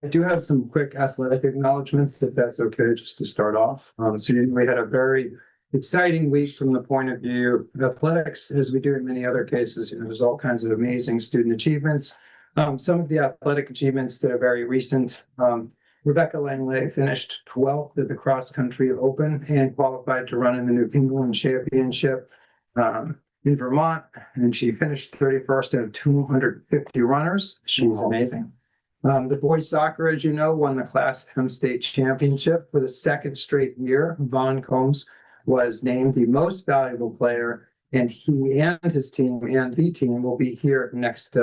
I do have some quick athletic acknowledgements, if that's okay, just to start off. We had a very exciting week from the point of view of athletics, as we do in many other cases. There's all kinds of amazing student achievements. Some of the athletic achievements that are very recent. Rebecca Langley finished 12th at the cross country open and qualified to run in the New England Championship in Vermont. And she finished 31st out of 250 runners. She's amazing. The boys soccer, as you know, won the Class M state championship for the second straight year. Vaughn Combs was named the most valuable player, and he and his team and the team will be here next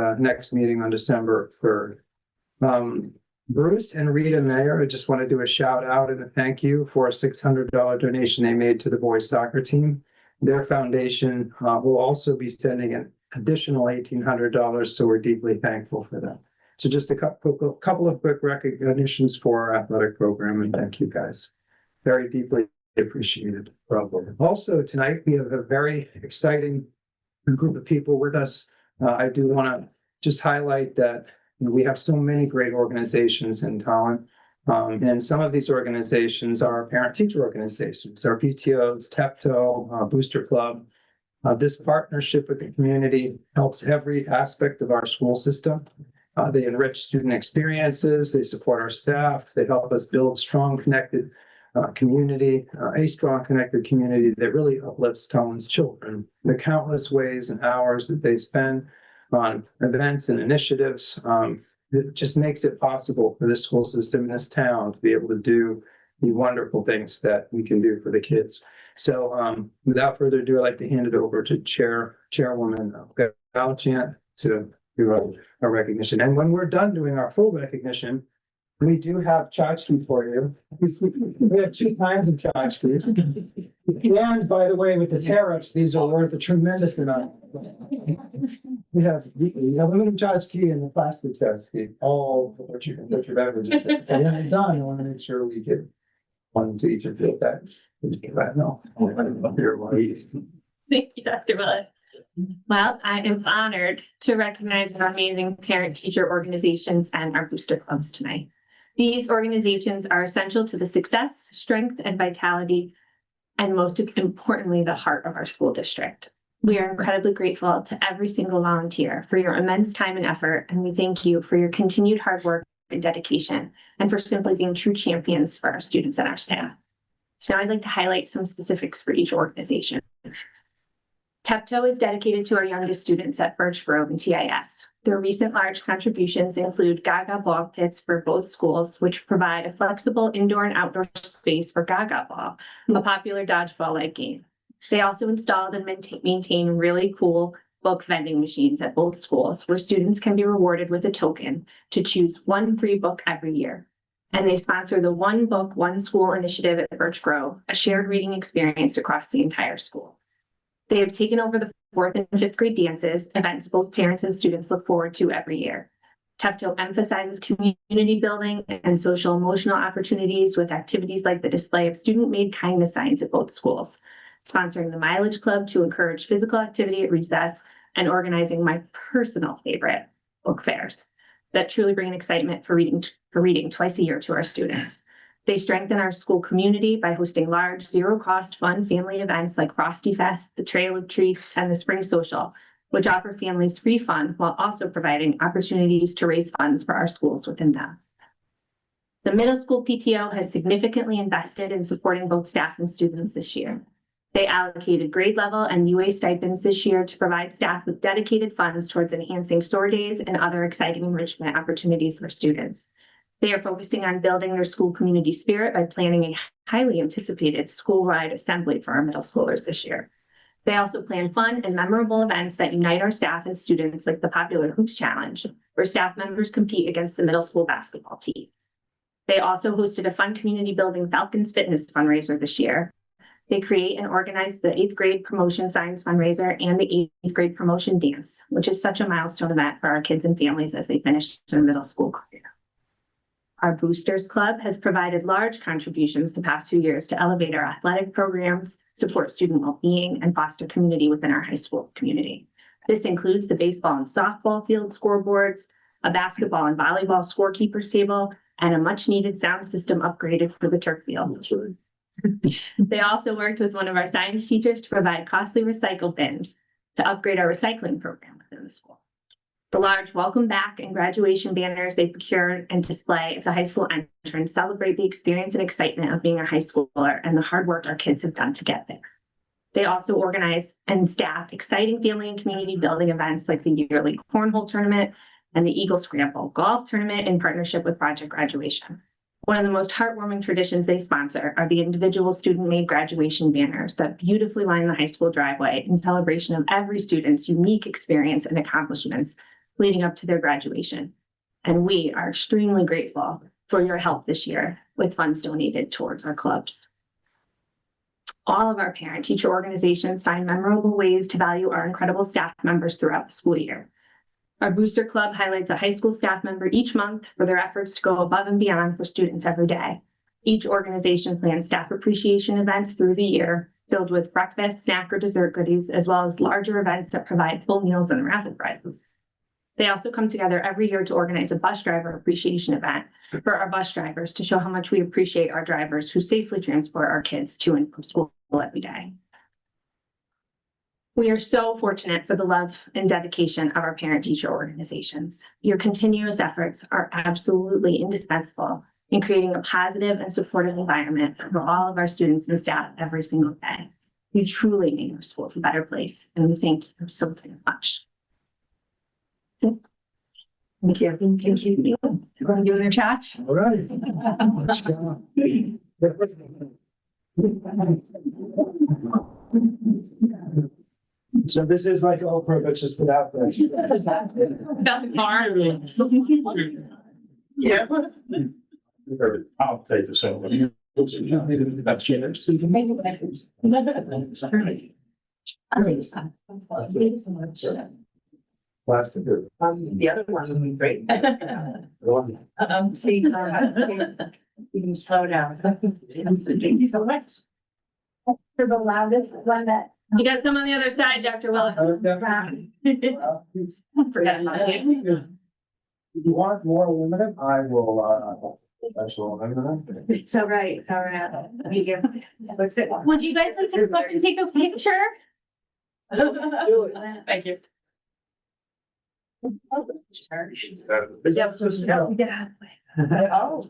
meeting on December 3rd. Bruce and Rita Mayer, I just want to do a shout out and a thank you for a $600 donation they made to the boys soccer team. Their foundation will also be sending an additional $1,800, so we're deeply thankful for that. So just a couple of quick recognitions for our athletic program, and thank you guys. Very deeply appreciated. Also tonight, we have a very exciting group of people with us. I do want to just highlight that we have so many great organizations in Tolland. And some of these organizations are parent-teacher organizations, our PTOs, TEPTO, Booster Club. This partnership with the community helps every aspect of our school system. They enrich student experiences, they support our staff, they help us build strong, connected community, a strong, connected community that really uplifts Tolland's children. The countless ways and hours that they spend on events and initiatives, it just makes it possible for this school system in this town to be able to do the wonderful things that we can do for the kids. So without further ado, I'd like to hand it over to Chairwoman Galchant to do a recognition. And when we're done doing our full recognition, we do have tchotchke for you. We have two kinds of tchotchke. And by the way, with the tariffs, these are worth a tremendous amount. We have the aluminum tchotchke and the plastic tchotchke, all what you can put your beverages in. So when we're done, I want to make sure we give one to each of you. No. Thank you, Dr. Willett. Well, I am honored to recognize our amazing parent-teacher organizations and our booster clubs tonight. These organizations are essential to the success, strength, and vitality, and most importantly, the heart of our school district. We are incredibly grateful to every single volunteer for your immense time and effort, and we thank you for your continued hard work and dedication, and for simply being true champions for our students and our staff. So now I'd like to highlight some specifics for each organization. TEPTO is dedicated to our youngest students at Birch Grove and TIS. Their recent large contributions include Gaga ball pits for both schools, which provide a flexible indoor and outdoor space for Gaga ball, a popular dodgeball-like game. They also installed and maintain really cool book vending machines at both schools, where students can be rewarded with a token to choose one free book every year. And they sponsor the One Book, One School initiative at Birch Grove, a shared reading experience across the entire school. They have taken over the 4th and 5th grade dances, events both parents and students look forward to every year. TEPTO emphasizes community building and social emotional opportunities with activities like the display of student-made kindness signs at both schools, sponsoring the Mileage Club to encourage physical activity at recess, and organizing my personal favorite, book fairs, that truly bring an excitement for reading twice a year to our students. They strengthen our school community by hosting large, zero-cost, fun family events like Frosty Fest, the Trail of Treats, and the Spring Social, which offer families free fun while also providing opportunities to raise funds for our schools within them. The middle school PTO has significantly invested in supporting both staff and students this year. They allocated grade level and UA stipends this year to provide staff with dedicated funds towards enhancing SOAR days and other exciting enrichment opportunities for students. They are focusing on building their school community spirit by planning a highly anticipated school-wide assembly for our middle schoolers this year. They also plan fun and memorable events that unite our staff and students, like the popular Hoops Challenge, where staff members compete against the middle school basketball teams. They also hosted a fun community building Falcons Fitness fundraiser this year. They create and organize the 8th grade promotion science fundraiser and the 8th grade promotion dance, which is such a milestone event for our kids and families as they finish their middle school career. Our Boosters Club has provided large contributions the past few years to elevate our athletic programs, support student well-being, and foster community within our high school community. This includes the baseball and softball field scoreboards, a basketball and volleyball scorekeepers table, and a much needed sound system upgraded for the turf field. That's right. They also worked with one of our science teachers to provide costly recycle bins to upgrade our recycling program within the school. The large welcome back and graduation banners they procured and display at the high school entrance celebrate the experience and excitement of being a high schooler and the hard work our kids have done to get there. They also organize and staff exciting family and community building events like the yearly cornhole tournament and the Eagle Scramble golf tournament in partnership with Project Graduation. One of the most heartwarming traditions they sponsor are the individual student-made graduation banners that beautifully line the high school driveway in celebration of every student's unique experience and accomplishments leading up to their graduation. And we are extremely grateful for your help this year with funds donated towards our clubs. All of our parent-teacher organizations find memorable ways to value our incredible staff members throughout the school year. Our Booster Club highlights a high school staff member each month for their efforts to go above and beyond for students every day. Each organization plans staff appreciation events through the year, filled with breakfast, snack, or dessert goodies, as well as larger events that provide full meals and raffle prizes. They also come together every year to organize a bus driver appreciation event for our bus drivers to show how much we appreciate our drivers who safely transport our kids to and from school every day. We are so fortunate for the love and dedication of our parent-teacher organizations. Your continuous efforts are absolutely indispensable in creating a positive and supportive environment for all of our students and staff every single day. You truly make our schools a better place, and we thank you so very much. Thank you. Thank you. Everyone doing their chat? All right. So this is like Oprah, but just without the. About the car. Yeah. I'll take this over. I'll take that. Plastic. The other one would be great. See, you can slow down. Thank you so much. For the loudest one that. You got some on the other side, Dr. Willett. Forgot about you. If you want more aluminum, I will, special aluminum. It's all right, it's all right. You get- Would you guys like to come up and take a picture? Thank you. Yeah, so smell. Yeah. Oh.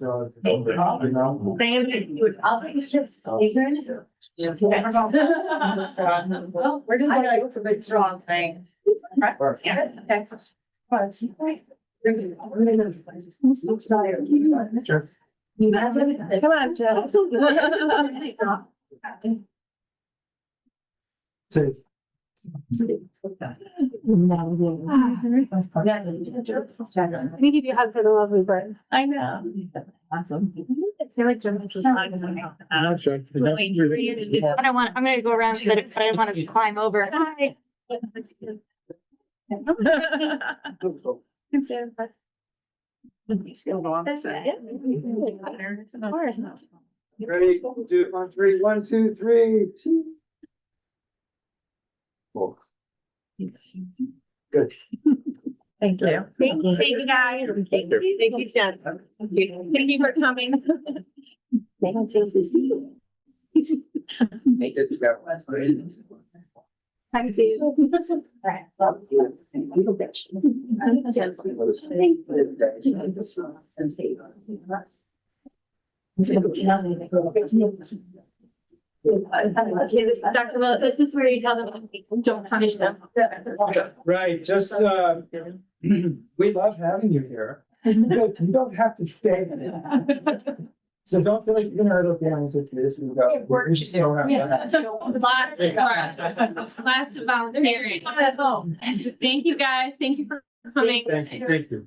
Thank you. I'll take a strip. Well, we're just gonna go for the strong thing. Yeah. Come on, Joe. So, Let me give you a hug for the lovely bird. I know. Awesome. I feel like Jim's just I'm not sure. I don't want, I'm gonna go around so that, but I don't want to climb over. Hi. Of course. Ready, do it on three, 1, 2, 3. Cool. Good. Thank you. Thank you, guys. Thank you, Jen. Thank you for coming. Thank Dr. Willett, this is where you tell them, don't punish them. Right, just, we love having you here. You don't have to stay. So don't feel like you're gonna hurt our families if you just go. We're just so happy. So lots of volunteering. Thank you, guys. Thank you for coming. Thank you.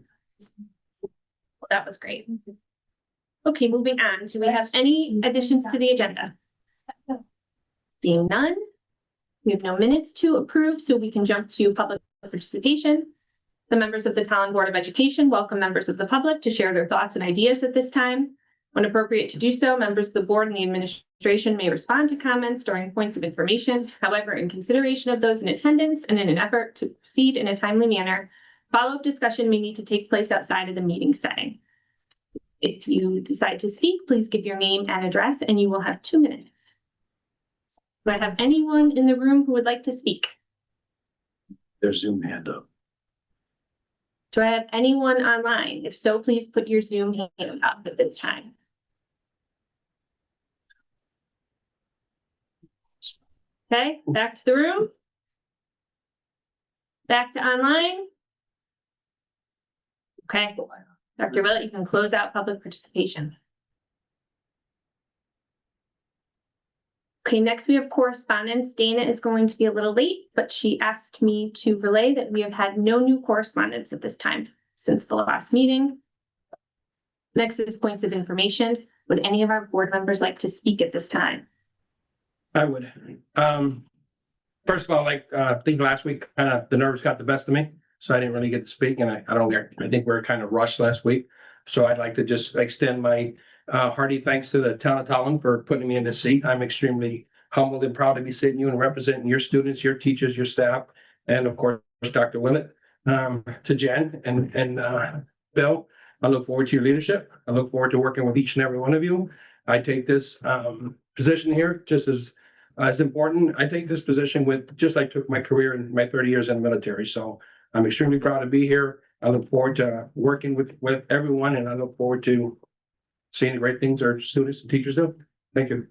That was great. Okay, moving on. Do we have any additions to the agenda? Seeing none, we have no minutes to approve, so we can jump to public participation. The members of the Tolland Board of Education welcome members of the public to share their thoughts and ideas at this time. When appropriate to do so, members of the board and the administration may respond to comments during points of information. However, in consideration of those in attendance and in an effort to proceed in a timely manner, follow-up discussion may need to take place outside of the meeting setting. If if you decide to speak, please give your name and address, and you will have 2 minutes. Do I have anyone in the room who would like to speak? There's Zoom hand up. Do I have anyone online? If so, please put your Zoom hand up at this time. Okay, back to the room. Back to online. Okay, Dr. Willett, you can close out public participation. Okay, next we have correspondence. Dana is going to be a little late, but she asked me to relay that we have had no new correspondence at this time since the last meeting. Next is points of information. Would any of our board members like to speak at this time? I would. First of all, I think last week, the nerves got the best of me, so I didn't really get to speak, and I think we were kind of rushed last week. So I'd like to just extend my hearty thanks to the town of Tolland for putting me in this seat. I'm extremely humbled and proud to be sitting you and representing your students, your teachers, your staff, and of course, Dr. Willett, to Jen and Bill. I look forward to your leadership. I look forward to working with each and every one of you. I take this position here just as important. I take this position with, just like I took my career in my 30 years in the military. So I'm extremely proud to be here. I look forward to working with everyone, and I look forward to seeing the great things our students and teachers do. Thank you.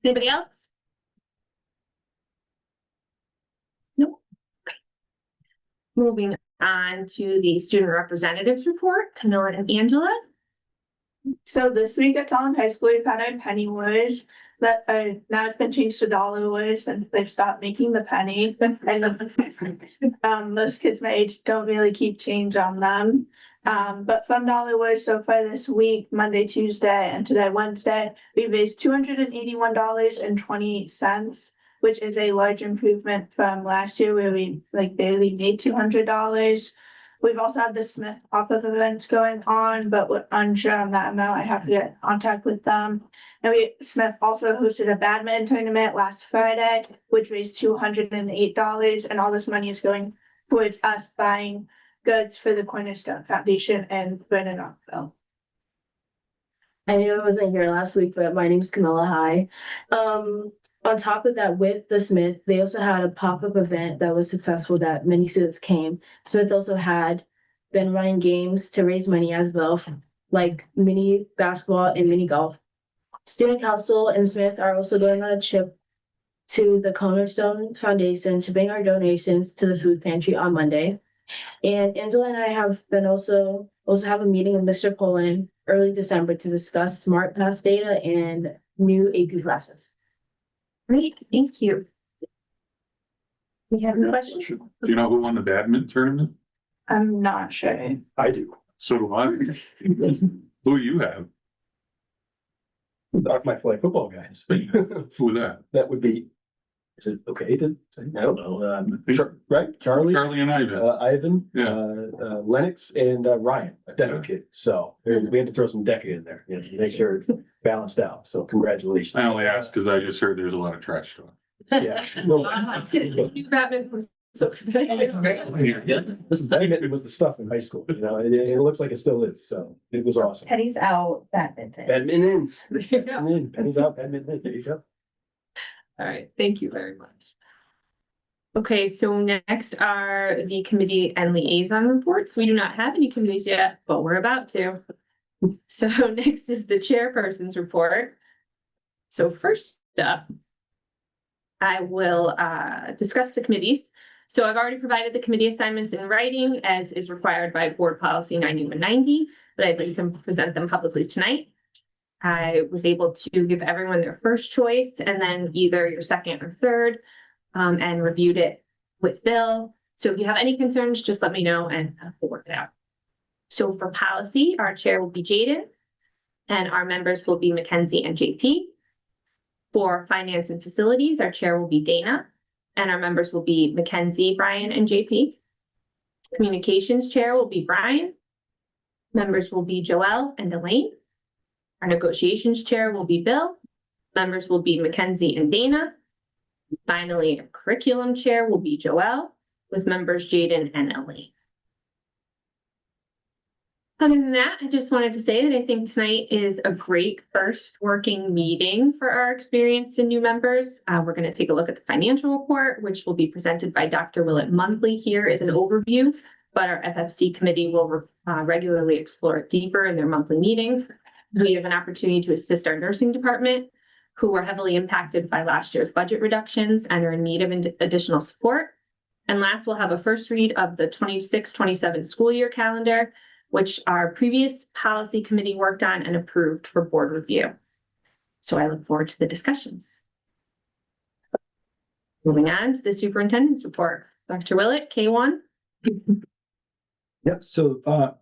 Anybody else? No. Okay. Moving on to the student representatives report, Camilla and Angela. So this week at Tolland High School, we've had our penny wars, but now it's been changed to dollar wars since they've stopped making the penny. And most kids my age don't really keep change on them. But from dollar wars so far this week, Monday, Tuesday, and today, Wednesday, we raised $281.28, which is a large improvement from last year where we barely made $200. We've also had the Smith pop-up events going on, but we're unsure on that amount. I have to get in contact with them. And Smith also hosted a badminton tournament last Friday, which raised $208, and all this money is going towards us buying goods for the Cornerstone Foundation and Vernon Rockville. I know I wasn't here last week, but my name's Camilla. Hi. On top of that, with the Smith, they also had a pop-up event that was successful that many students came. Smith also had been running games to raise money as well, like mini basketball and mini golf. Student Council and Smith are also going on a trip to the Cornerstone Foundation to bring our donations to the food pantry on Monday. And Angela and I have been also have a meeting with Mr. Poland early December to discuss smart pass data and new AP classes. Great, thank you. We have no questions? Do you know who won the badminton tournament? I'm not sure. I do. So do I. Who you have? My flag football guys. Who that? That would be, is it okay to say? I don't know. Right? Charlie, Charlie and Ivan. Ivan, Yeah. Lennox and Ryan, a Deca kid. So we had to throw some Deca in there, to make sure it balanced out. So congratulations. I only asked because I just heard there's a lot of trash talk. Yeah. No, New Batman was so good. listen, badminton was the stuff in high school, it looks like it still is. So it was awesome. Penny's out badminton. Badminton, There you go. badminton, pennies out, badminton, there you go. All right, thank you very much. Okay, so next are the committee and liaison reports. We do not have any committees yet, but we're about to. So next is the chairperson's report. So first up, I will discuss the committees. So I've already provided the committee assignments in writing as is required by Board Policy 9190, but I'd like to present them publicly tonight. I was able to give everyone their first choice and then either your second or third, and reviewed it with Bill. So if you have any concerns, just let me know and we'll work it out. So for policy, our chair will be Jaden and our members will be Mackenzie and JP. For finance and facilities, our chair will be Dana and our members will be Mackenzie, Brian, and JP. Communications chair will be Brian. Members will be Joelle and Elaine. Our negotiations chair will be Bill. Members will be Mackenzie and Dana. Finally, our curriculum chair will be Joelle with members Jaden and Elaine. Other than that, I just wanted to say that I think tonight is a great first working meeting for our experienced and new members. We're going to take a look at the financial report, which will be presented by Dr. Willett monthly here as an overview, but our FFC committee will regularly explore it deeper in their monthly meeting. We have an opportunity to assist our nursing department, who were heavily impacted by last year's budget reductions and are in need of additional support. And last, we'll have a first read of the 26-27 school year calendar, which our previous policy committee worked on and approved for board review. So I look forward to the discussions. Moving on to the superintendent's report. Dr. Willett, K1. Yep, so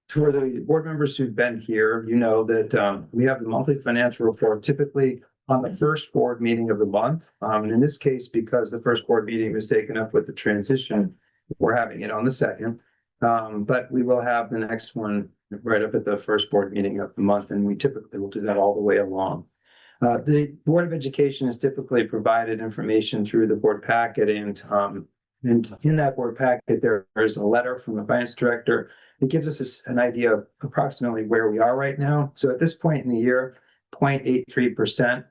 for the board members who've been here, you know that we have the monthly financial report typically on the first board meeting of the month. In this case, because the first board meeting was taken up with the transition, we're having it on the second. But we will have the next one right up at the first board meeting of the month, and we typically will do that all the way along. The Board of Education has typically provided information through the board packet, and in that board packet, there is a letter from the finance director. It gives us an idea of approximately where we are right now. So at this point in the year, 0.83%,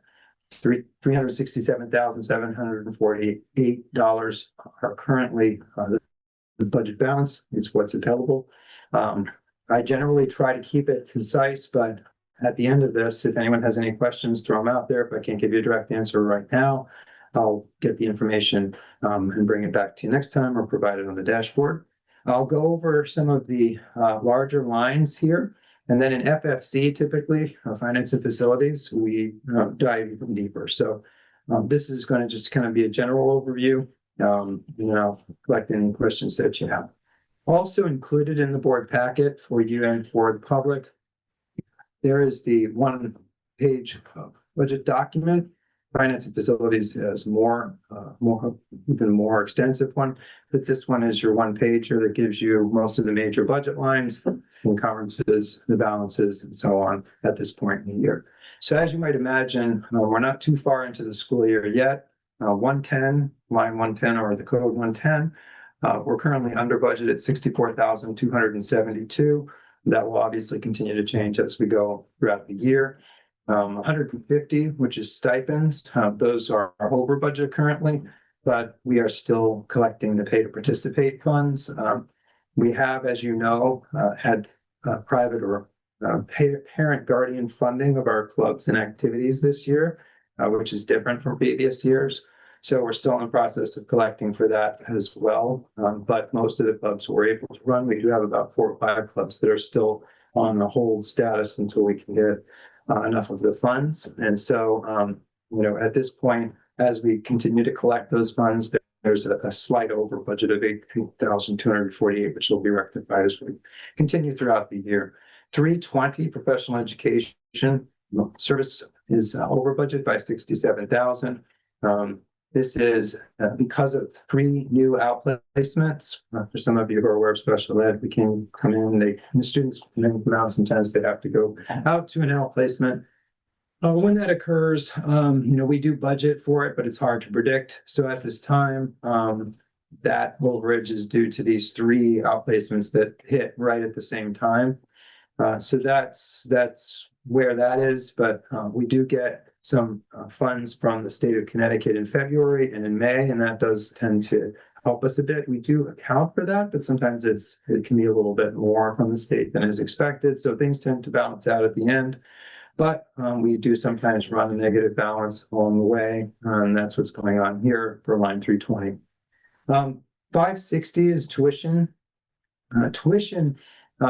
$367,748 are currently the budget balance. Is what's available. I generally try to keep it concise, but at the end of this, if anyone has any questions, throw them out there. If I can't give you a direct answer right now, I'll get the information and bring it back to you next time or provide it on the dashboard. I'll go over some of the larger lines here. And then in FFC, typically, finance and facilities, we dive even deeper. So this is going to just kind of be a general overview. Collect any questions that you have. Also included in the board packet for you and for the public, there is the 1-page budget document. Finance and facilities has even more extensive one, but this one is your 1-pager that gives you most of the major budget lines, encumbrances, the balances, and so on at this point in the year. So as you might imagine, we're not too far into the school year yet. 110, line 110 or the code 110. We're currently under budget at 64,272. That will obviously continue to change as we go throughout the year. 150, which is stipends. Those are over budget currently, but we are still collecting the pay to participate funds. We have, as you know, had private or parent guardian funding of our clubs and activities this year, which is different from previous years. So we're still in the process of collecting for that as well. But most of the clubs we're able to run. We do have about 4 or 5 clubs that are still on the hold status until we can get enough of the funds. And so, at this point, as we continue to collect those funds, there's a slight over budget of 18,248, which will be rectified as we continue throughout the year. 320 professional education service is over budget by 67,000. This is because of 3 new outplacements. For some of you who are aware of special ed, we can come in, the students come out, sometimes they have to go out to an outplacement. When that occurs, we do budget for it, but it's hard to predict. So at this time, that overage is due to these 3 outplacements that hit right at the same time. So that's where that is, but we do get some funds from the state of Connecticut in February and in May, and that does tend to help us a bit. We do account for that, but sometimes it can be a little bit more from the state than is expected. So things tend to balance out at the end, but we do sometimes run a negative balance along the way, and that's what's going on here for line 320. 560 is tuition.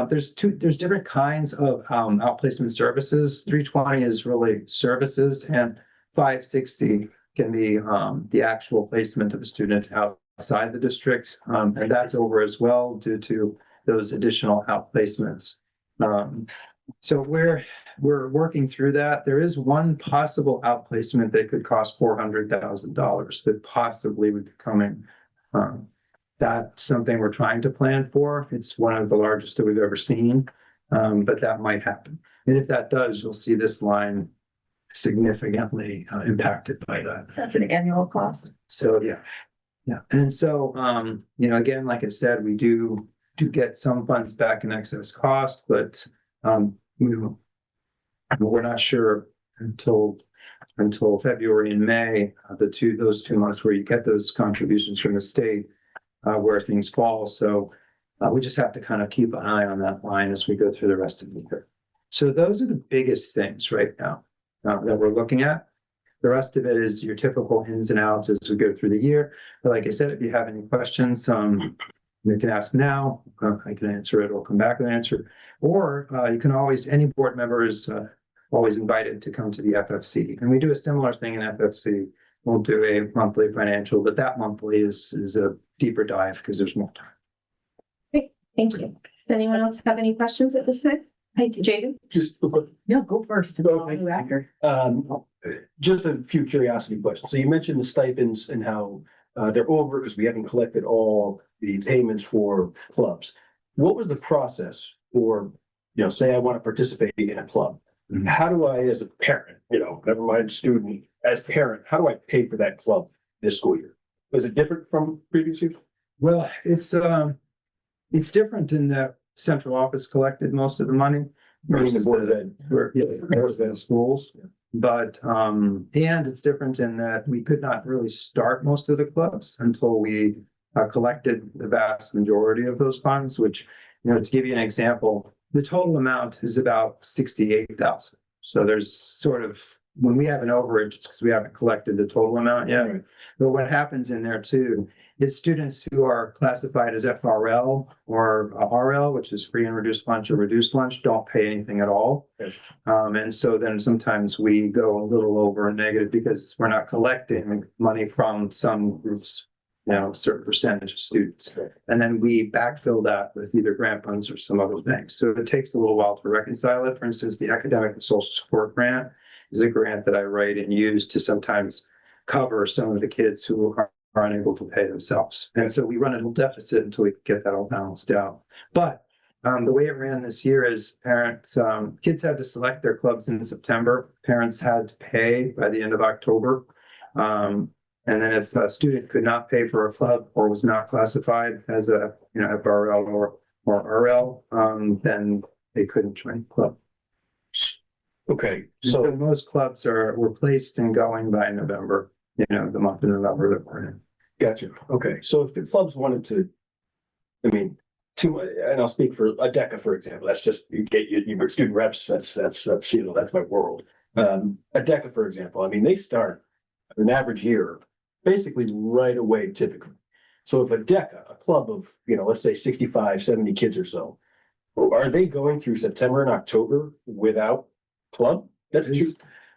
There's different kinds of outplacement services. 320 is really services, and 560 can be the actual placement of a student outside the district, and that's over as well due to those additional outplacements. So we're working through that. There is one possible outplacement that could cost $400,000 that possibly would be coming. That's something we're trying to plan for. It's one of the largest that we've ever seen, but that might happen. And if that does, you'll see this line significantly impacted by that. That's an annual cost. So, yeah. And so, again, like I said, we do do get some funds back in excess cost, but, we're not sure until February and May, those 2 months where you get those contributions from the state, where things fall. So we just have to kind of keep an eye on that line as we go through the rest of the year. So those are the biggest things right now that we're looking at. The rest of it is your typical ins and outs as we go through the year. But like I said, if you have any questions, you can ask now. I can answer it or come back with an answer. Or you can always, any board member is always invited to come to the FFC. And we do a similar thing in FFC. We'll do a monthly financial, but that monthly is a deeper dive because there's more time. Great, thank you. Does anyone else have any questions at this time? Hey, Jaden? Just a quick, No, go first. Go ahead. Just a few curiosity questions. So you mentioned the stipends and how they're over because we haven't collected all the payments for clubs. What was the process for, say I want to participate in a club? Mhm. How do I, as a parent, never mind student, as parent, how do I pay for that club this school year? Was it different from previous years? Well, it's different in that central office collected most of the money. Meaning the versus Board of Ed. versus the schools. But, and it's different in that we could not really start most of the clubs until we collected the vast majority of those funds, which, to give you an example, the total amount is about 68,000. So there's sort of, when we have an overage, it's because we haven't collected the total amount yet. Right. But what happens in there too is students who are classified as FRL or RL, which is free and reduced lunch or reduced lunch, don't pay anything at all. Yes. And so then sometimes we go a little over negative because we're not collecting money from some groups, a certain percentage of students. And then we backfill that with either grant funds or some other things. So it takes a little while to reconcile it. For instance, the academic and social support grant is a grant that I write and use to sometimes cover some of the kids who are unable to pay themselves. And so we run a little deficit until we get that all balanced out. But the way it ran this year is parents, kids had to select their clubs in September. Parents had to pay by the end of October. And then if a student could not pay for a club or was not classified as a, FRL or RL, then they couldn't join the club. Okay, So so, most clubs were placed and going by November, the month of November that we're in. gotcha. Okay, so if the clubs wanted to, and I'll speak for a DECA, for example, that's just, you get your student reps, that's my world. A DECA, for example, they start an average year, basically right away typically. So if a DECA, a club of, let's say 65, 70 kids or so, are they going through September and October without club? That's true.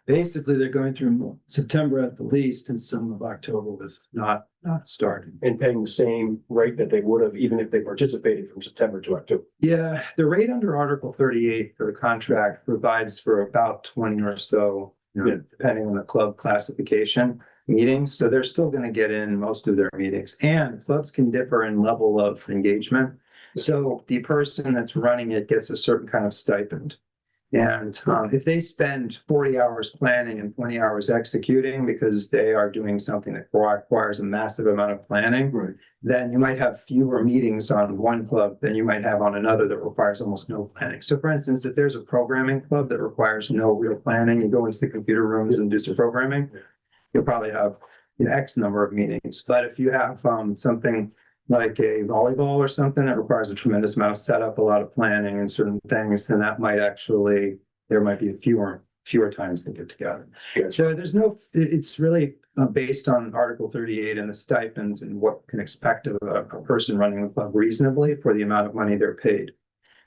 Basically, they're going through September at the least and some of October with not starting. And paying the same rate that they would have even if they participated from September to October. Yeah, the rate under Article 38 for the contract provides for about 20 or so, depending on the club classification meetings. So they're still going to get in most of their meetings, and clubs can differ in level of engagement. So the person that's running it gets a certain kind of stipend. And if they spend 40 hours planning and 20 hours executing because they are doing something that requires a massive amount of planning, Right. then you might have fewer meetings on one club than you might have on another that requires almost no planning. So for instance, if there's a programming club that requires no real planning, you go into the computer rooms and do some programming, you'll probably have X number of meetings. But if you have something like a volleyball or something that requires a tremendous amount of setup, a lot of planning and certain things, then that might there might be fewer times they get together. Good. So it's really based on Article 38 and the stipends and what can expect of a person running the club reasonably for the amount of money they're paid.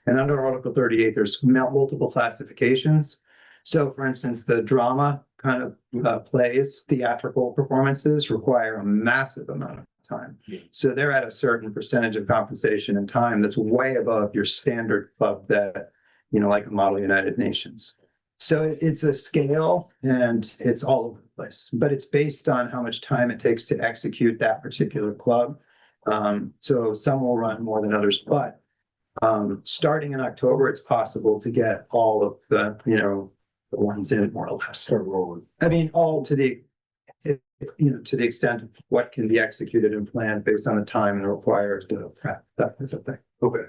And under Article 38, there's multiple classifications. So for instance, the drama kind of plays, theatrical performances require a massive amount of time. Yeah. So they're at a certain percentage of compensation and time that's way above your standard club that, like a Model United Nations. So it's a scale and it's all over the place, but it's based on how much time it takes to execute that particular club. So some will run more than others, but starting in October, it's possible to get all of the ones in more or less. All to the extent of what can be executed and planned based on the time and required to prep, that type of thing. Okay.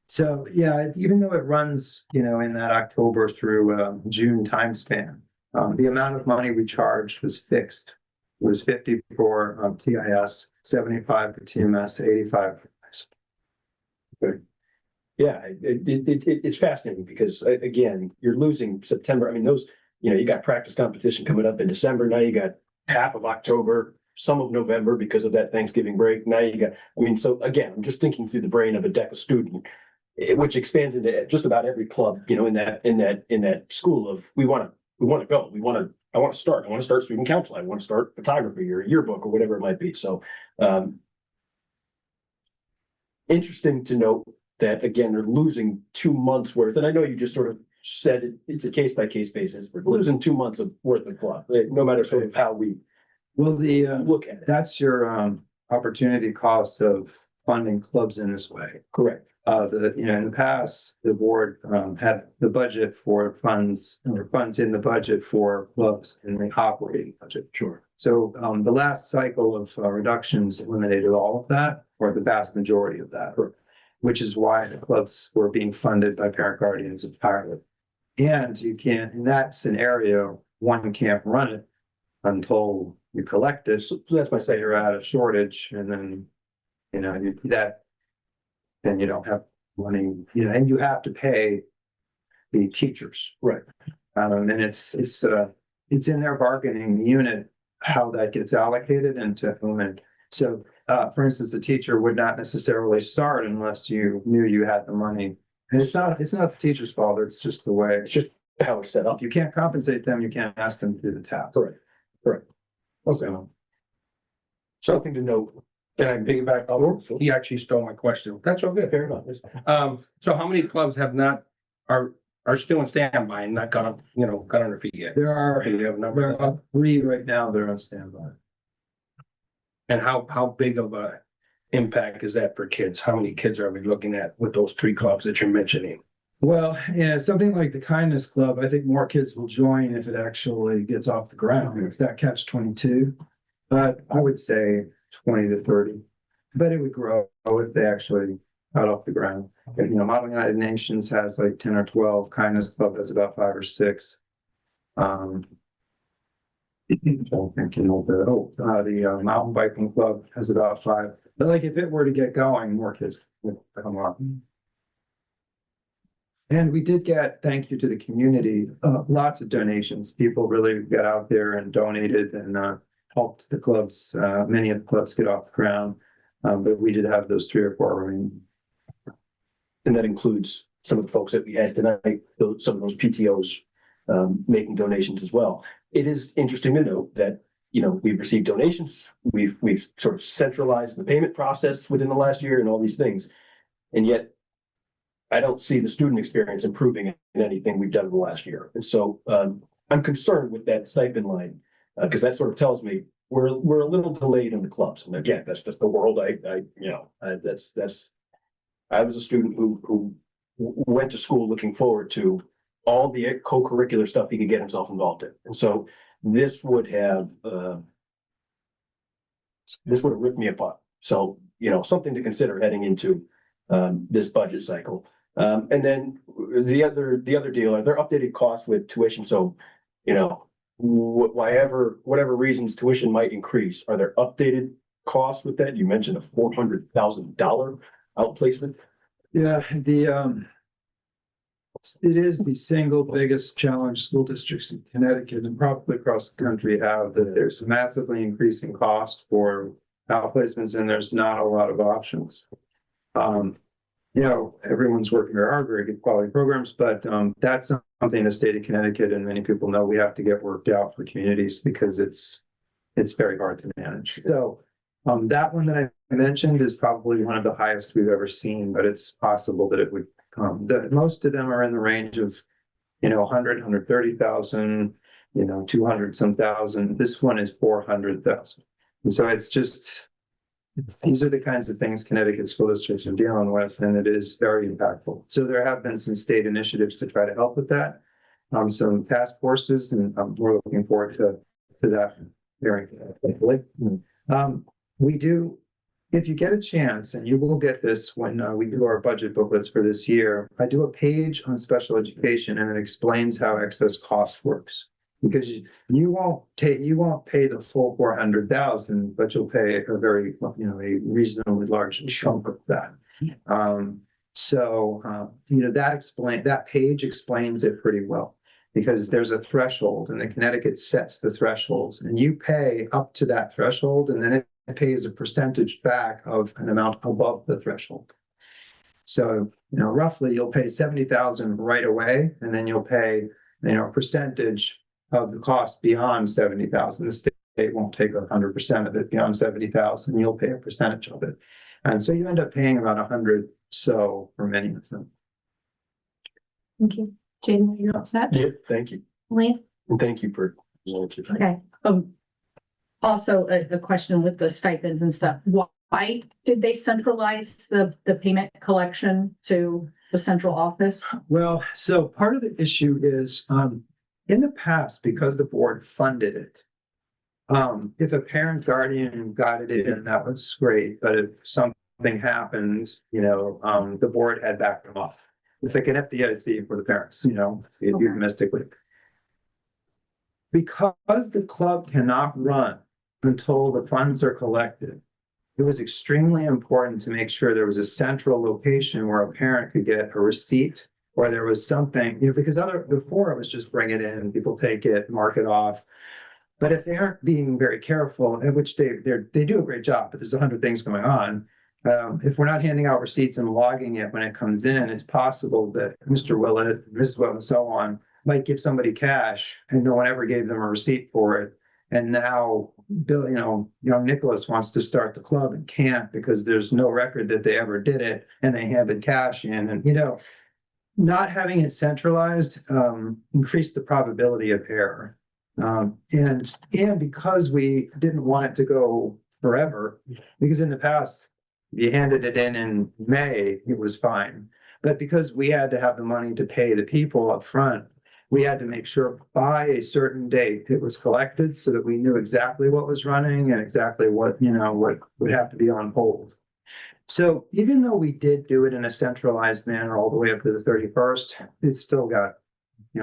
So, yeah, even though it runs, in that October through June time span, the amount of money we charged was fixed. It was 50 for TIS, 75 for TMS, 85 for high school. Yeah, it's fascinating because again, you're losing September. I mean, those, you got practice competition coming up in December. Now you got half of October, some of November because of that Thanksgiving break. Now you got, so again, I'm just thinking through the brain of a DECA student, which expands into just about every club, in that school of we want to go. I want to start student council. I want to start photography or yearbook or whatever it might be. So, interesting to note that again, they're losing 2 months worth. And I know you just sort of said it's a case by case basis. We're losing 2 months of worth of club, no matter sort of how we Well, look at it. that's your opportunity cost of funding clubs in this way. Correct. In the past, the board had the budget for funds in the budget for clubs in the operating budget. Sure. So the last cycle of reductions eliminated all of that, or the vast majority of that, which is why the clubs were being funded by parent guardians entirely. And you can't, in that scenario, one can't run it until you collect it. So that's my Say say. you're at a shortage, and then then you don't have money, and you have to pay the teachers. Right. And it's in their bargaining unit how that gets allocated and to whom. And so, for instance, the teacher would not necessarily start unless you knew you had the money. And it's not the teacher's fault. It's just the way. It's just how it's set up. If you can't compensate them, you can't ask them to do the task. Correct. Correct. Okay. So, Something to note. Can I piggyback? He actually stole my question. That's all good. Fair enough. So how many clubs are still in standby and not got on their feet yet? there are Do you have a number? 3 right now that are on standby. And how big of a impact is that for kids? How many kids are we looking at with those 3 clubs that you're mentioning? Well, yeah, something like the Kindness Club, I think more kids will join if it actually gets off the ground. It's that catch-22. But I would say 20 to 30. But it would grow if they actually got off the ground. Model United Nations has like 10 or 12. Kindness Club has about 5 or 6. The Mountain Biking Club has about 5. But like if it were to get going, more kids would come on. And we did get, thank you to the community, lots of donations. People really got out there and donated and helped the clubs, many of the clubs get off the ground. But we did have those 3 or 4 remaining. And that includes some of the folks that we had tonight, some of those PTOs making donations as well. It is interesting to note that, we've received donations. We've sort of centralized the payment process within the last year and all these things. And yet I don't see the student experience improving in anything we've done in the last year. And so I'm concerned with that stipend line because that sort of tells me we're a little delayed in the clubs. And again, that's just the world I was a student who went to school looking forward to all the co-curricular stuff he could get himself involved in. And so this would have ripped me apart. So, something to consider heading into this budget cycle. And then the other deal, are there updated costs with tuition? So, whatever reasons tuition might increase, are there updated costs with that? You mentioned a $400,000 outplacement. Yeah, it is the single biggest challenge school districts in Connecticut and probably across the country have, that there's massively increasing cost for outplacements and there's not a lot of options. Everyone's working very hard, very good quality programs, but that's something the state of Connecticut and many people know we have to get worked out for communities because it's very hard to manage. So that one that I mentioned is probably one of the highest we've ever seen, but it's possible that it would come. Most of them are in the range of, 100, 130,000, 200 some thousand. This one is 400,000. And so these are the kinds of things Connecticut school districts are dealing with, and it is very impactful. So there have been some state initiatives to try to help with that. Some task forces, and we're looking forward to that very quickly. We do if you get a chance, and you will get this when we do our budget booklets for this year, I do a page on special education and it explains how excess cost works. Because you won't pay the full 400,000, but you'll pay a very, a reasonably large chunk of that. That page explains it pretty well. Because there's a threshold and the Connecticut sets the thresholds and you pay up to that threshold and then it pays a percentage back of an amount above the threshold. So, roughly you'll pay 70,000 right away and then you'll pay, a percentage of the cost beyond 70,000. The state won't take 100% of it beyond 70,000. You'll pay a percentage of it. And so you end up paying about 100 so for many of them. Thank you. Jaden, you're all set? Yeah, thank you. Elaine? And thank you for. Okay, also a question with the stipends and stuff. Why did they centralize the payment collection to the central office? Well, so part of the issue is, in the past, because the board funded it, if a parent guardian got it in, that was great, but if something happens, the board had backed them off. It's like an FDIC for the parents, euphemistically. Because the club cannot run until the funds are collected, it was extremely important to make sure there was a central location where a parent could get a receipt or there was something, because before it was just bring it in, people take it, mark it off. But if they aren't being very careful, in which they do a great job, but there's 100 things going on. If we're not handing out receipts and logging it when it comes in, it's possible that Mr. Willett, Mrs. Willett, and so on might give somebody cash and no one ever gave them a receipt for it. And now Bill, young Nicholas wants to start the club and can't because there's no record that they ever did it and they handed cash in. And, not having it centralized increased the probability of error. And because we didn't want it to go forever, because in the past, you handed it in May, it was fine. But because we had to have the money to pay the people up front, we had to make sure by a certain date it was collected so that we knew exactly what was running and exactly what would have to be on hold. So even though we did do it in a centralized manner all the way up to the 31st, it still got,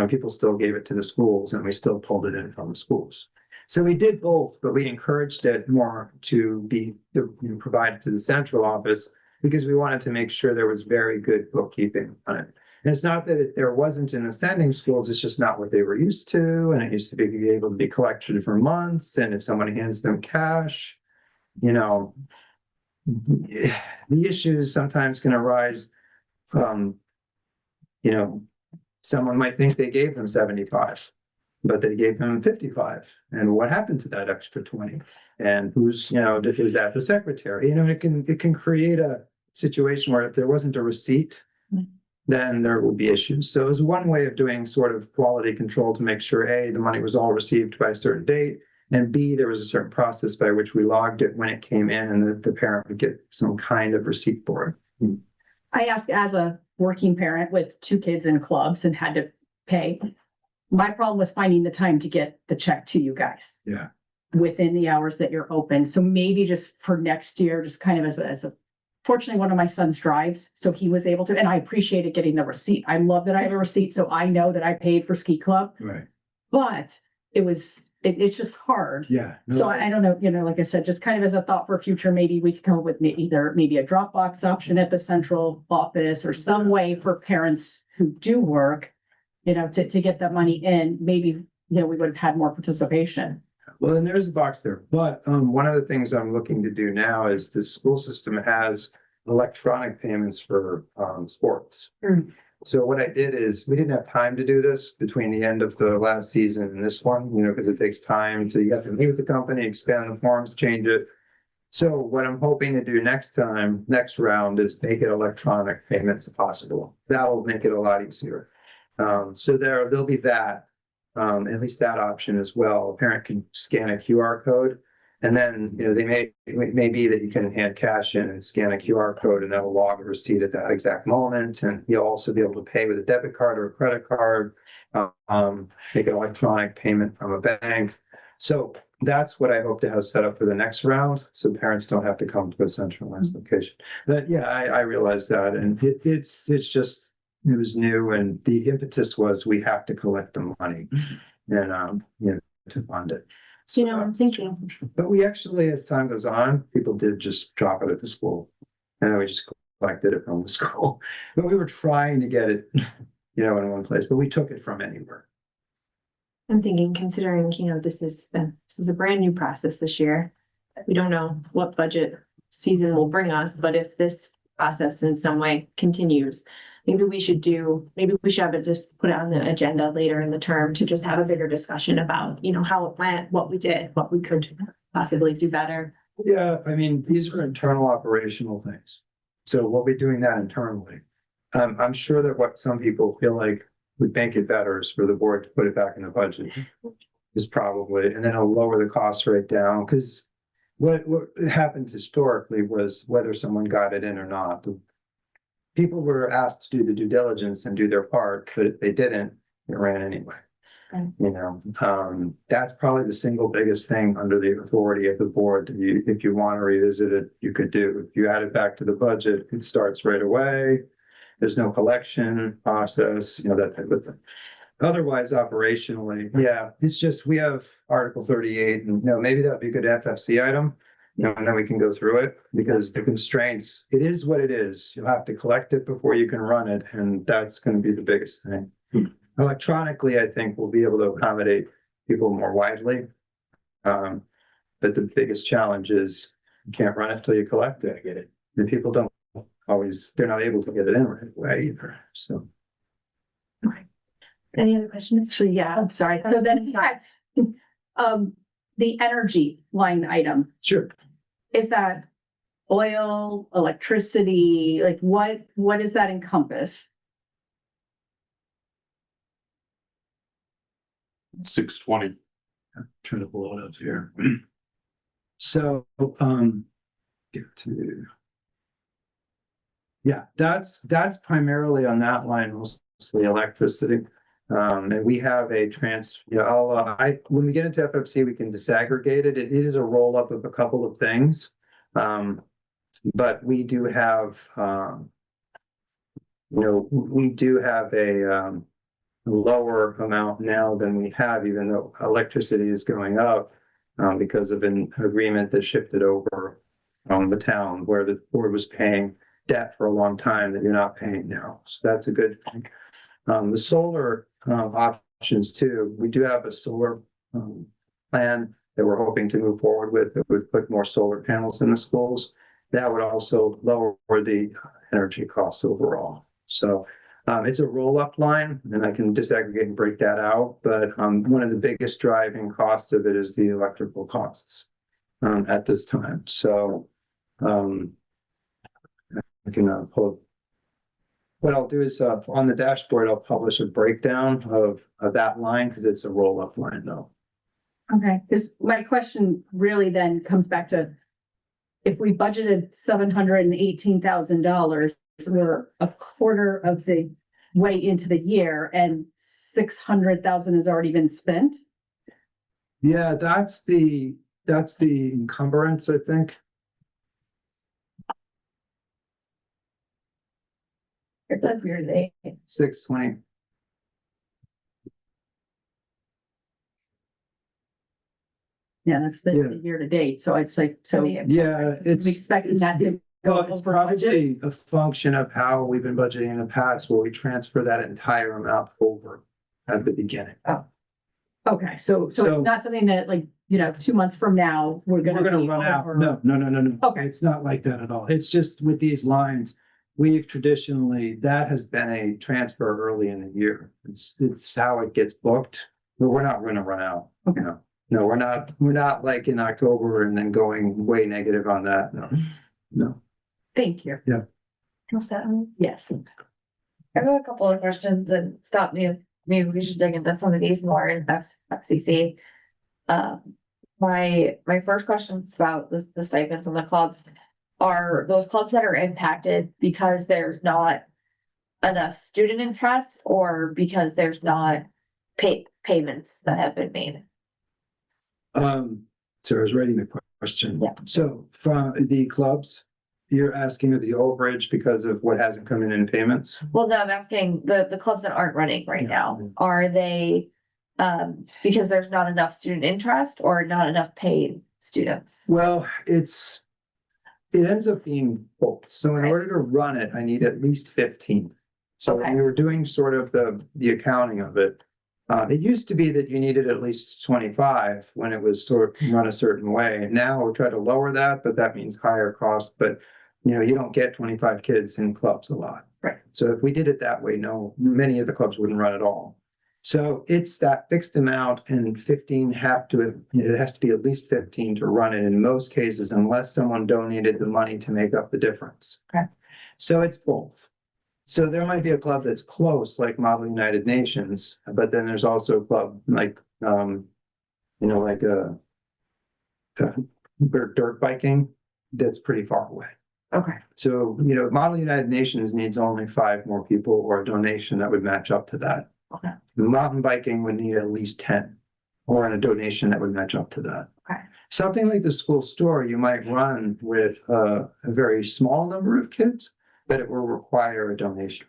people still gave it to the schools and we still pulled it in from the schools. So we did both, but we encouraged it more to be provided to the central office because we wanted to make sure there was very good bookkeeping on it. And it's not that there wasn't in the sending schools, it's just not what they were used to. And it used to be able to be collected for months. And if somebody hands them cash, the issues sometimes can arise from, someone might think they gave them 75. But they gave them 55. And what happened to that extra 20? And who's, is that the secretary? It can create a situation where if there wasn't a receipt, then there would be issues. So it was one way of doing sort of quality control to make sure A, the money was all received by a certain date, and B, there was a certain process by which we logged it when it came in and the parent would get some kind of receipt for it. I ask as a working parent with 2 kids in clubs and had to pay. My problem was finding the time to get the check to you guys. Yeah. Within the hours that you're open. So maybe just for next year, just kind of as a, fortunately, one of my sons drives, so he was able to, and I appreciated getting the receipt. I love that I have a receipt, so I know that I paid for ski club, Right. but it's just hard. Yeah. So I don't know, like I said, just kind of as a thought for future, maybe we could come up with maybe a Dropbox option at the central office or some way for parents who do work, to get that money in, maybe, we would have had more participation. Well, then there's a box there. But one of the things I'm looking to do now is the school system has electronic payments for sports. Mm. So what I did is we didn't have time to do this between the end of the last season and this one, because it takes time you have to meet with the company, expand the forms, change it. So what I'm hoping to do next round is make it electronic payments if possible. That'll make it a lot easier. So there'll be that. At least that option as well. A parent can scan a QR code and then, it may be that you can hand cash in and scan a QR code and that'll log a receipt at that exact moment. And you'll also be able to pay with a debit card or a credit card, make an electronic payment from a bank. So that's what I hope to have set up for the next round, so parents don't have to come to a centralized location. But yeah, I realize that, and it's just, it was new, and the impetus was we have to collect the money and, to fund it. So, you know, I'm thinking, But we actually, as time goes on, people did just drop it at the school. And then we just collected it from the school. But we were trying to get it, in one place, but we took it from anywhere. I'm thinking, considering, this is a brand new process this year. We don't know what budget season will bring us, but if this process in some way continues, maybe we should have it, just put it on the agenda later in the term to just have a bigger discussion about, how it went, what we did, what we could possibly do better. Yeah, I mean, these are internal operational things. So we'll be doing that internally. I'm sure that what some people feel like would make it better is for the board to put it back in the budget. Is probably, and then it'll lower the cost rate down, because what happened historically was whether someone got it in or not. The people were asked to do the due diligence and do their part, but if they didn't, it ran anyway. Right. That's probably the single biggest thing under the authority of the board. If you want to revisit it, you could do. If you add it back to the budget, it starts right away. There's no collection process, that type of thing. Otherwise, operationally, yeah, it's just, we have Article 38, and maybe that'd be a good FFC item. And then we can go through it, because the constraints, it is what it is. You'll have to collect it before you can run it, and that's going to be the biggest thing. Electronically, I think we'll be able to accommodate people more widely. But the biggest challenge is you can't run it till you collect it. I get it. And people don't always, they're not able to get it in right away either, so. Any other questions? So, yeah, I'm sorry. So then, the energy line item, Sure. is that oil, electricity, like what does that encompass? 620. Trying to pull it up here. So, get to. Yeah, that's primarily on that line, mostly electricity. And we have a when we get into FFC, we can disaggregate it. It is a roll up of a couple of things. But we do have, we do have a lower amount now than we have, even though electricity is going up, because of an agreement that shifted over from the town, where the board was paying debt for a long time that you're not paying now. So that's a good thing. The solar options too, we do have a solar plan that we're hoping to move forward with, that would put more solar panels in the schools. That would also lower the energy costs overall. So it's a roll-up line, and I can disaggregate and break that out. But one of the biggest driving costs of it is the electrical costs at this time. So I can pull. What I'll do is on the dashboard, I'll publish a breakdown of that line, because it's a roll-up line though. Okay, because my question really then comes back to, if we budgeted $718,000, we're a quarter of the way into the year and 600,000 has already been spent. Yeah, that's the encumbrance, I think. It's a weird day. 620. Yeah, that's Yeah. the year to date. So it's like, so. Yeah, it's. We expecting that to go Well, it's over budget. probably a function of how we've been budgeting in the past, where we transfer that entire amount over at the beginning. Okay, so So- it's not something that 2 months from now, we're We're gonna be run out. over. No. Okay. It's not like that at all. It's just with these lines, we've traditionally, that has been a transfer early in the year. It's how it gets booked, but we're not gonna run out. Okay. No, we're not like in October and then going way negative on that. No. Thank you. Yes. I have a couple of questions, and stop me if maybe we should dig into some of these more in FCC. My first question is about the stipends and the clubs. Are those clubs that are impacted because there's not enough student interest, or because there's not payments that have been made? So I was writing the question. Yeah. So from the clubs, you're asking the overage because of what hasn't come in payments? Well, no, I'm asking the clubs that aren't running right Yeah. now, are they, because there's not enough student interest or not enough paid students? Well, it ends up being both. So in Right. order to run it, I need at least 15. So when Okay. we were doing sort of the accounting of it, it used to be that you needed at least 25 when it was sort of run a certain way. Now we try to lower that, but that means higher cost. But you don't get 25 kids in clubs a lot. Right. So if we did it that way, no, many of the clubs wouldn't run at all. So it's that fixed amount, and 15 it has to be at least 15 to run it in most cases, unless someone donated the money to make up the difference. Okay. So it's both. So there might be a club that's close, like Model United Nations, but then there's also a club like, like dirt biking that's pretty far away. Okay. So, Model United Nations needs only 5 more people or a donation that would match up to that. Okay. Mountain biking would need at least 10 or a donation that would match up to that. Okay. Something like the school store, you might run with a very small number of kids, but it will require a donation.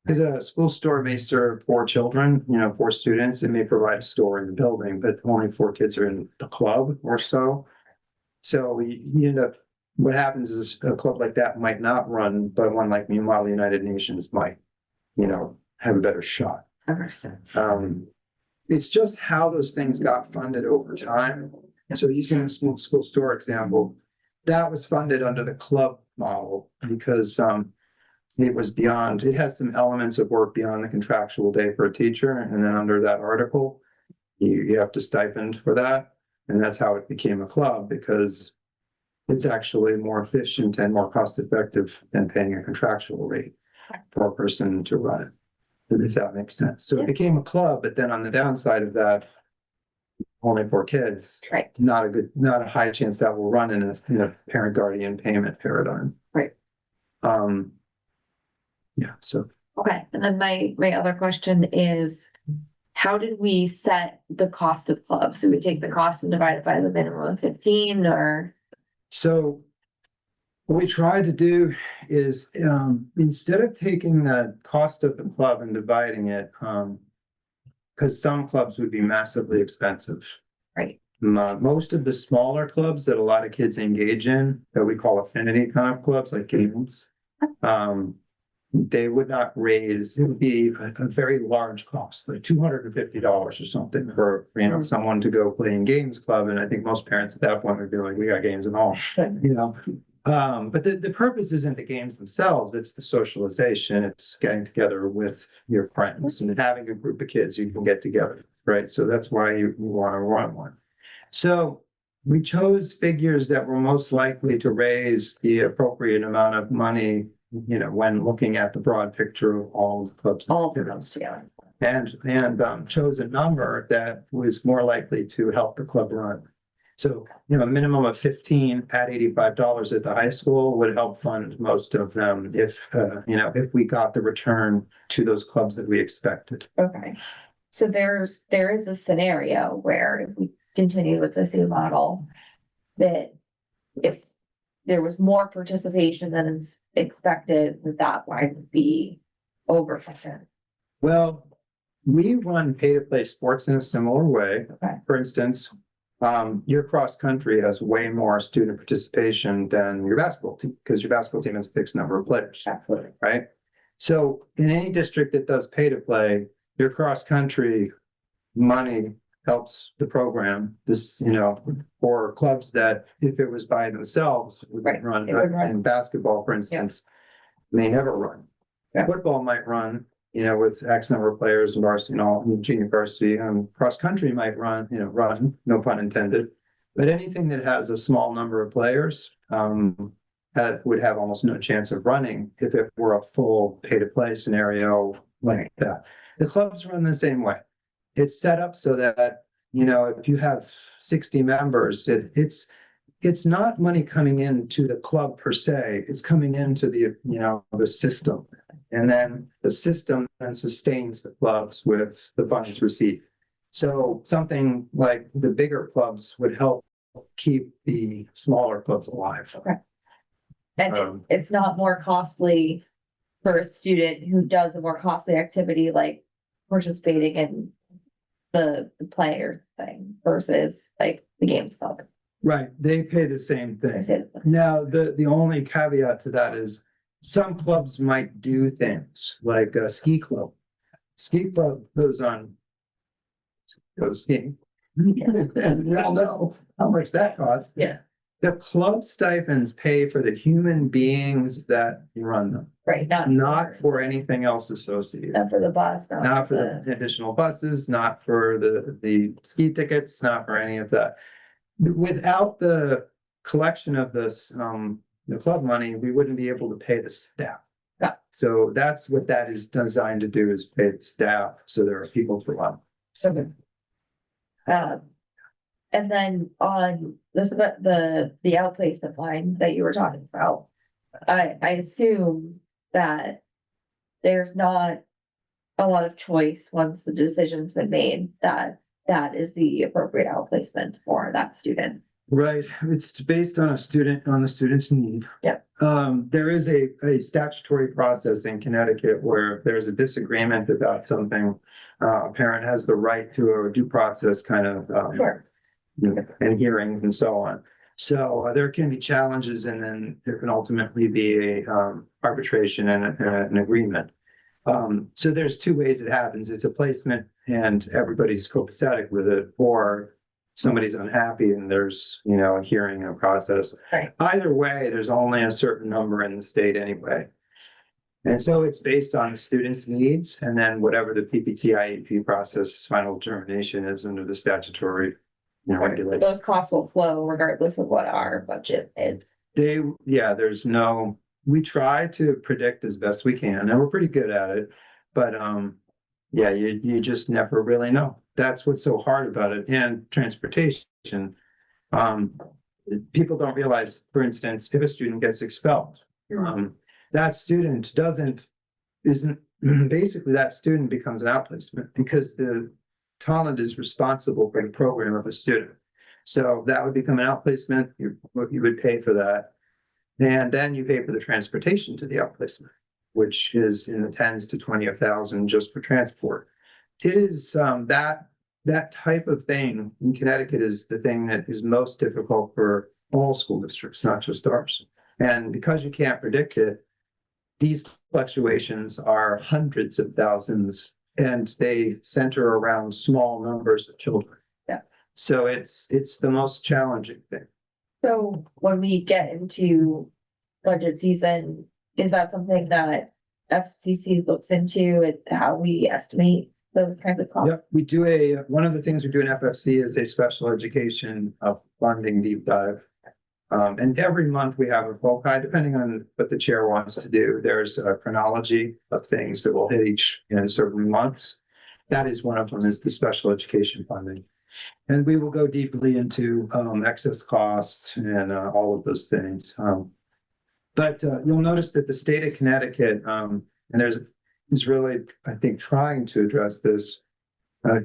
Because a school store may serve 4 children, 4 students. It may provide a store in the building, but only 4 kids are in the club or so. So you end up, what happens is a club like that might not run, but one like Model United Nations might, have a better shot. Understood. It's just how those things got funded over time. So using the school store example, that was funded under the club model because it has some elements of work beyond the contractual day for a teacher. And then under that article, you have to stipend for that. And that's how it became a club, because it's actually more efficient and more cost effective than paying a contractual rate for a person to run it, if that makes sense. So it became a club, but then on the downside of that, only 4 kids, Right. not a high chance that will run in a parent guardian payment paradigm. Right. Yeah, so Okay, and then my other question is, how did we set the cost of clubs? Do we take the cost and divide it by the minimum of 15, or? So what we try to do is, instead of taking the cost of the club and dividing it, because some clubs would be massively expensive. Right. Most of the smaller clubs that a lot of kids engage in, that we call affinity kind of clubs, like games, they would not raise, it would be a very large cost, like $250 or something for, someone to go play in games club. And I think most parents at that point would be like, we got games and all, but the purpose isn't the games themselves, it's the socialization, it's getting together with your friends and having a group of kids you can get together, right? So that's why you want to run one. So we chose figures that were most likely to raise the appropriate amount of money, when looking at the broad picture of all the clubs. All of the clubs together. And chose a number that was more likely to help the club run. So, a minimum of 15 at $85 at the high school would help fund most of them if we got the return to those clubs that we expected. Okay, so there is a scenario where if we continue with the same model, that if there was more participation than is expected, that would be overfunded. Well, we run pay-to-play sports in a similar way. Okay. For instance, your cross country has way more student participation than your basketball team, because your basketball team has a fixed number of players. Absolutely. Right? So in any district that does pay-to-play, your cross country money helps the program. This, for clubs that if it was by themselves, would Right, run. it would run. In basketball, for instance, may never run. Yeah. Football might run, with X number of players in varsity and all, in junior varsity, and cross country might run, no pun intended. But anything that has a small number of players, would have almost no chance of running if it were a full pay-to-play scenario like that. The clubs run the same way. It's set up so that, if you have 60 members, it's not money coming into the club per se, it's coming into the system. And then the system then sustains the clubs with the funds received. So something like the bigger clubs would help keep the smaller clubs alive. And it's not more costly for a student who does a more costly activity like participating in the player thing versus like the games club. Right, they pay the same I thing. say that. Now, the only caveat to that is some clubs might do things like a ski club. Ski club goes skiing. And we all know how much that costs. Yeah. The club stipends pay for the human beings that run them, Right, not for anything else associated. not for the bus, Not for the additional buses, not for the ski tickets, not for any of that. Without the collection of this, the club money, we wouldn't be able to pay the staff. Yeah. So that's what that is designed to do, is pay the staff, so there are people to run. Okay. And then on this, the outplacement line that you were talking about, I assume that there's not a lot of choice once the decision's been made that that is the appropriate outplacement for that student. Right, it's based on the student's need. Yep. There is a statutory process in Connecticut where if there's a disagreement about something, a parent has the right to a due process kind of, Sure. and hearings and so on. So there can be challenges, and then there can ultimately be a arbitration and an agreement. So there's two ways it happens. It's a placement and everybody's copacetic with it, or somebody's unhappy and there's, a hearing and a process. Right. Either way, there's only a certain number in the state anyway. And so it's based on the student's needs, and then whatever the PPT IEP process final determination is under the statutory, regulation. Those costs will flow regardless of what our budget is. We try to predict as best we can, and we're pretty good at it, but, you just never really know. That's what's so hard about it. And transportation, people don't realize, for instance, if a student gets expelled, that student basically that student becomes an outplacement because the Tolland is responsible for the program of a student. So that would become an outplacement. You would pay for that. And then you pay for the transportation to the outplacement, which is in the tens to 20,000 just for transport. It is that type of thing in Connecticut is the thing that is most difficult for all school districts, not just ours. And because you can't predict it, these fluctuations are hundreds of thousands, and they center around small numbers of children. Yeah. So it's the most challenging thing. So when we get into budget season, is that something that FCC looks into at how we estimate those kinds of costs? Yep, we do one of the things we do in FFC is a special education funding deep dive. And every month we have a foci, depending on what the chair wants to do. There's a chronology of things that will hit each in certain months. That is one of them, is the special education funding. And we will go deeply into excess costs and all of those things. But you'll notice that the state of Connecticut, and is really, I think, trying to address this.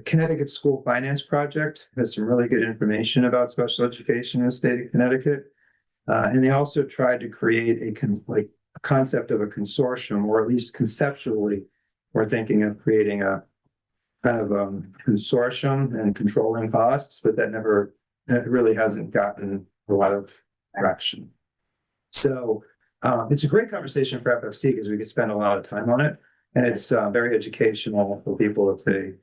Connecticut School Finance Project has some really good information about special education in the state of Connecticut. And they also tried to create a concept of a consortium, or at least conceptually, we're thinking of creating a kind of consortium and controlling costs, but that really hasn't gotten a lot of traction. So it's a great conversation for FFC because we could spend a lot of time on it, and it's very educational for people if they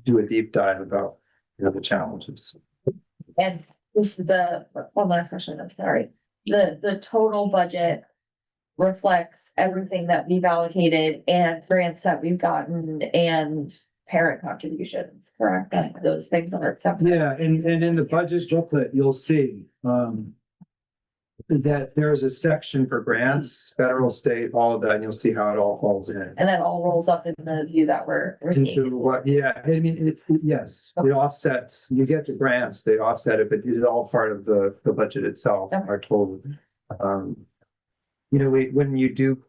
do a deep dive about the challenges. And this is one last question, I'm sorry. The total budget reflects everything that we've allocated and grants that we've gotten and parent contributions, correct? That those things are separate. Yeah, and in the budget booklet, you'll see that there's a section for grants, federal, state, all of that, and you'll see how it all falls in. And that all rolls up in the view that we're Into seeing. what, yes, it offsets, you get the grants, they offset it, but it's all part of the budget itself, Okay. our total. When you do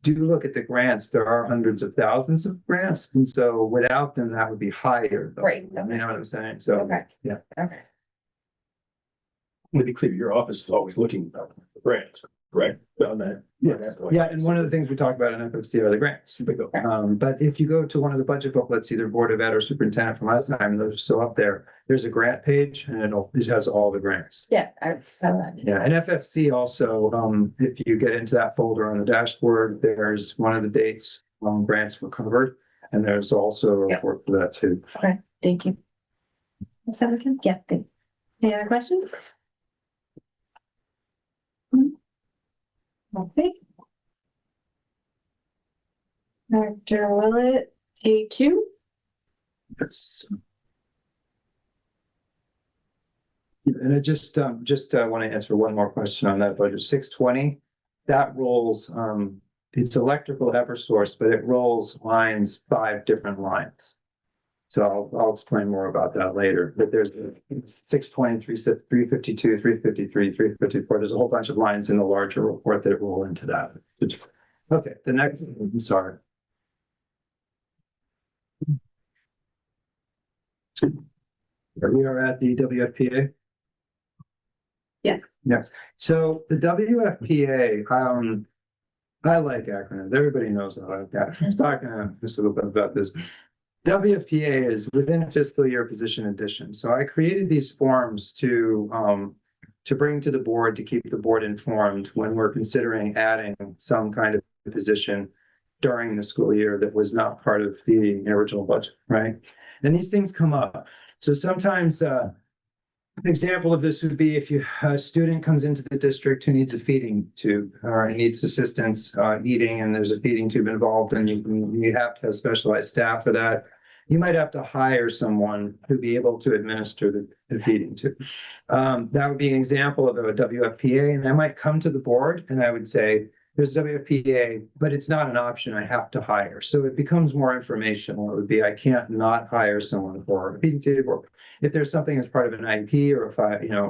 do look at the grants, there are hundreds of thousands of grants, and so without them, that would be higher. though. Right. You know what I'm saying? So, Okay. yeah. Okay. To be clear, your office is always looking for grants, correct? On that. Yes, yeah, and one of the things we talk about in FFC are the grants. But if you go to one of the budget booklets, either Board of Ed or Superintendent from last time, those are still up there. There's a grant page and it has all the grants. Yeah, I saw that. Yeah, and FFC also, if you get into that folder on the dashboard, there's one of the dates, grants were covered. And there's also a Yep. report for that too. Okay, thank you. Ms. Summerkin? Yeah, thank Any other questions? Okay. Dr. Willett, A2. Yes. And I just want to answer one more question on that budget. 620, that rolls, it's electrical Eversource, but it rolls lines 5 different lines. So I'll explain more about that later, but there's 620, 352, 353, 354. There's a whole bunch of lines in the larger report that roll into that. Okay, the next, sorry. Here we are at the WFPA. Yes. Yes, so the WFPA, I like acronyms. Everybody knows that. I was talking to just a little bit about this. WFPA is within fiscal year position addition. So I created these forms to bring to the board to keep the board informed when we're considering adding some kind of position during the school year that was not part of the original budget, right? And these things come up. So sometimes an example of this would be if a student comes into the district who needs a feeding tube or needs assistance eating, and there's a feeding tube involved, and you have to have specialized staff for that. You might have to hire someone to be able to administer the feeding tube. That would be an example of a WFPA, and I might come to the board and I would say, there's WFPA, but it's not an option. I have to hire. So it becomes more informational. It would be, I can't not hire someone for a feeding tube, or if there's something as part of an IEP, or if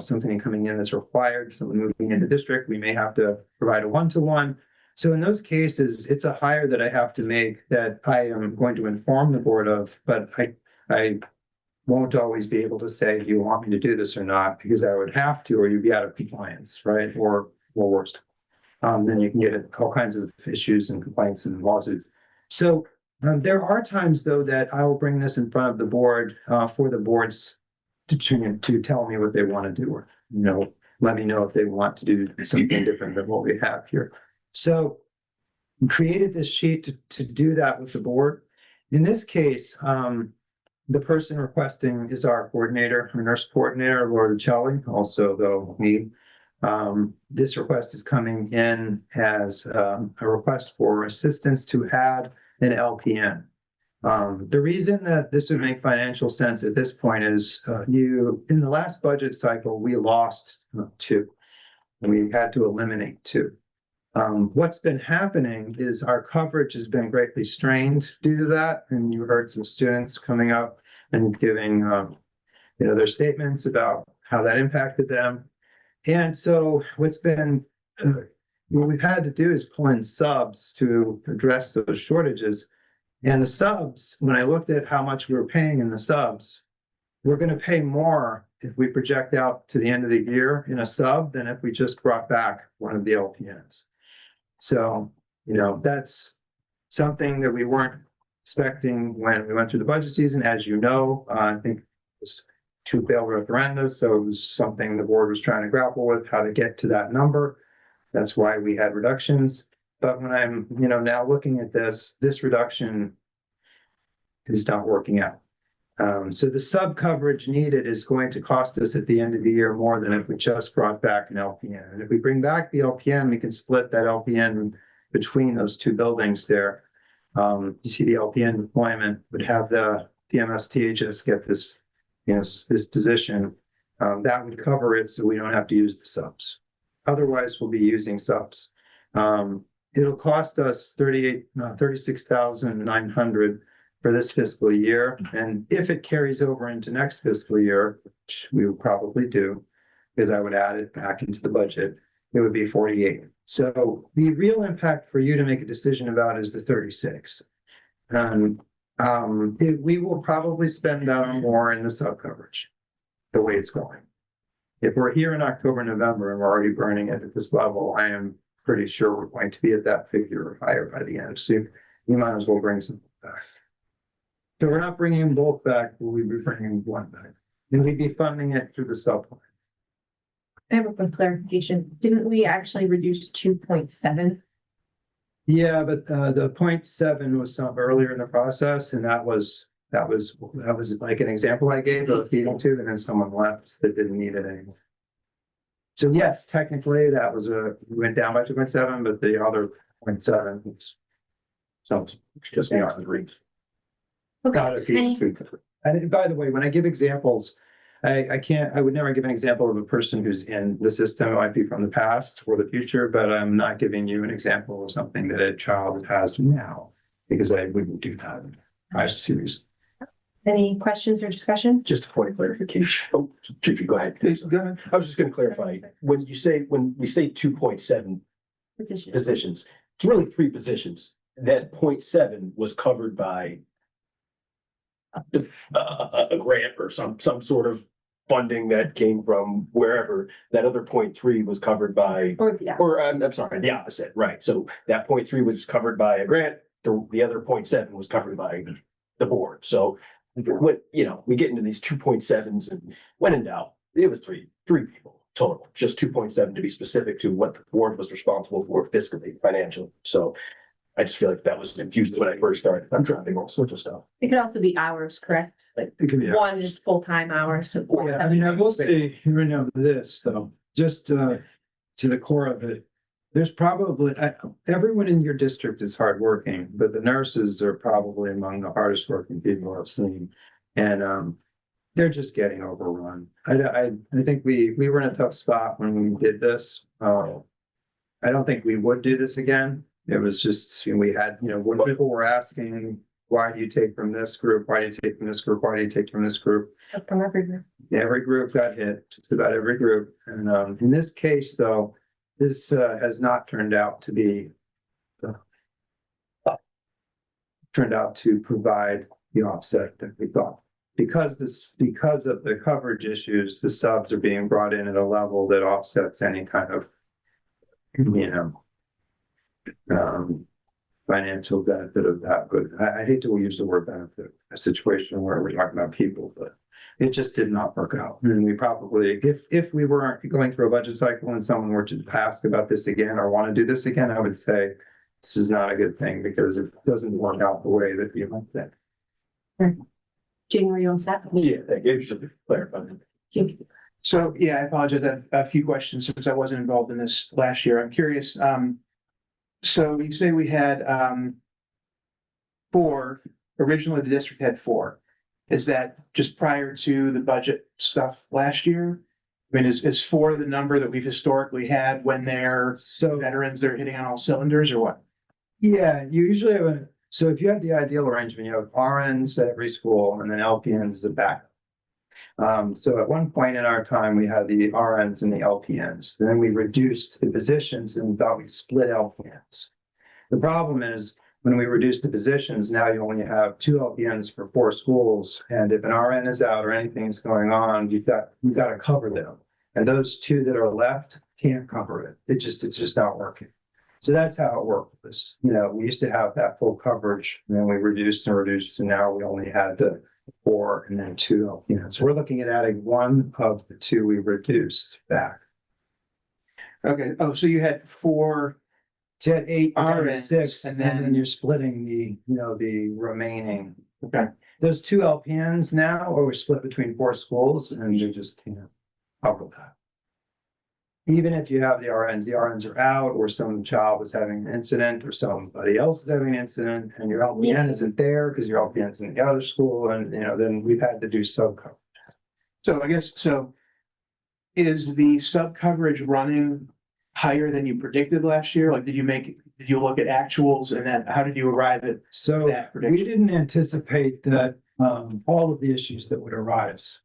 something coming in that's required, someone moving into district, we may have to provide a one-to-one. So in those cases, it's a hire that I have to make that I am going to inform the board of, but I won't always be able to say, do you want me to do this or not? Because I would have to, or you'd be out of compliance, right? Or worse. Then you can get all kinds of issues and complaints and lawsuits. So there are times, though, that I will bring this in front of the board for the boards to tell me what they want to do, or let me know if they want to do something different than what we have here. So we created this sheet to do that with the board. In this case, the person requesting is our coordinator, our nurse coordinator, Laura Celli, also though me. This request is coming in as a request for assistance to add an LPN. The reason that this would make financial sense at this point is in the last budget cycle, we lost 2. And we had to eliminate 2. What's been happening is our coverage has been greatly strained due to that. And you heard some students coming up and giving their statements about how that impacted them. And so what we've had to do is pull in subs to address those shortages. And the subs, when I looked at how much we were paying in the subs, we're going to pay more if we project out to the end of the year in a sub than if we just brought back one of the LPNs. So, that's something that we weren't expecting when we went through the budget season. As you know, I think it was 2 failed referenda, so it was something the board was trying to grapple with, how to get to that number. That's why we had reductions. But when I'm, now looking at this reduction is not working out. So the sub coverage needed is going to cost us at the end of the year more than if we just brought back an LPN. And if we bring back the LPN, we can split that LPN between those 2 buildings there. You see the LPN deployment would have the PMS THS get this position, that would cover it so we don't have to use the subs. Otherwise, we'll be using subs. It'll cost us $36,900 for this fiscal year. And if it carries over into next fiscal year, which we will probably do, because I would add it back into the budget, it would be 48. So the real impact for you to make a decision about is the 36. We will probably spend that on more in the sub coverage, the way it's going. If we're here in October, November, and we're already burning it at this level, I am pretty sure we're going to be at that figure or higher by the end. So you might as well bring some back. So we're not bringing them both back, we'll be bringing one back. And we'd be funding it through the sub. I have a quick clarification. Didn't we actually reduce 2.7? Yeah, but the 0.7 was some earlier in the process, and that was like an example I gave of a feeding tube, and then someone left that didn't need it anymore. So yes, technically that was we went down by 2.7, but the other 0.7 was Just beyond the reach. not a feeding tube. And by the way, when I give examples, I would never give an example of a person who's in the system. It might be from the past or the future, but I'm not giving you an example of something that a child has now, because I wouldn't do that in privacy reasons. Any questions or discussion? Just a point of clarification. Oh, Chief, go ahead. Please, go ahead. I was just gonna clarify, when we say 2.7 Position. positions, it's really 3 positions. That 0.7 was covered by a grant or some sort of funding that came from wherever. That other 0.3 was covered by, or I'm sorry, the opposite, right? So that 0.3 was covered by a grant, the other 0.7 was covered by the board. So when, we get into these 2.7s, and when in doubt, it was three people total, just 2.7 to be specific to what the board was responsible for fiscally, financially. So I just feel like that was confusing when I first started. I'm dropping all sorts of stuff. It could also be hours, correct? Like It could be. one is full-time hours. Yeah, I mean, I will say, this though, just to the core of it. There's probably, everyone in your district is hardworking, but the nurses are probably among the hardest working people I've seen. And they're just getting overrun. I think we were in a tough spot when we did this. I don't think we would do this again. It was just, we had, when people were asking, why do you take from this group? Why do you take from this group? Why do you take from this group? From every group. Every group got hit, just about every group. And in this case, though, this has not turned out to be turned out to provide the offset that we thought. Because of the coverage issues, the subs are being brought in at a level that offsets any kind of, financial benefit of that. But I hate to use the word benefit, a situation where we're talking about people, but it just did not work out. And we probably, if we weren't going through a budget cycle and someone were to ask about this again or want to do this again, I would say this is not a good thing because it doesn't work out the way that you want that. Jane, were you on set? Yeah, thank you. Just to clarify. So, yeah, I apologize. I have a few questions since I wasn't involved in this last year. I'm curious. So you say we had 4, originally the district had 4. Is that just prior to the budget stuff last year? I mean, is 4 the number that we've historically had when they're veterans, they're hitting on all cylinders or what? Yeah, you usually have so if you have the ideal arrangement, you have RNs at every school and then LPNs as a backup. So at one point in our time, we had the RNs and the LPNs. Then we reduced the positions and thought we'd split LPNs. The problem is when we reduce the positions, now you only have 2 LPNs for 4 schools. And if an RN is out or anything's going on, you've got to cover them. And those 2 that are left can't cover it. It's just not working. So that's how it worked. We used to have that full coverage, and then we reduced and reduced, and now we only had the 4 and then 2 LPNs. So we're looking at adding 1 of the 2 we reduced back. Okay. Oh, so you had 4. So you had 8 RNs, 6, and and then- then you're splitting the remaining. Okay. Those 2 LPNs now are split between 4 schools, and you just can't cover that. Even if you have the RNs are out, or some child is having an incident, or somebody else is having an incident, and your LPN isn't there because your LPN's in the other school, and then we've had to do sub coverage. So I guess, is the sub coverage running higher than you predicted last year? Like, did you look at actuals and then how did you arrive at So that prediction? we didn't anticipate that all of the issues that would arise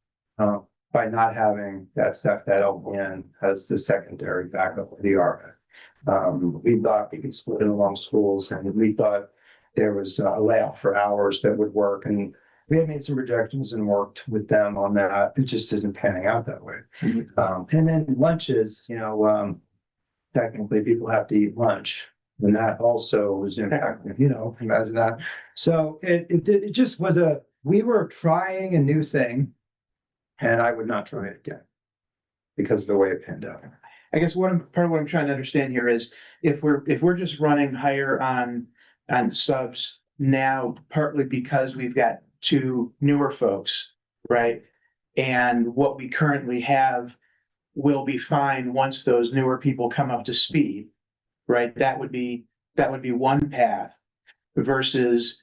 by not having that LPN as the secondary backup of the RN. We thought we could split it along schools, and we thought there was a layout for hours that would work, and we had made some projections and worked with them on that. It just isn't panning out that way. And then lunches, technically people have to eat lunch. And that also was impacting, imagine that. So it just was we were trying a new thing, and I would not try it again because of the way it panned out. I guess part of what I'm trying to understand here is if we're just running higher on subs now, partly because we've got two newer folks, right? And what we currently have will be fine once those newer people come up to speed, right? That would be one path versus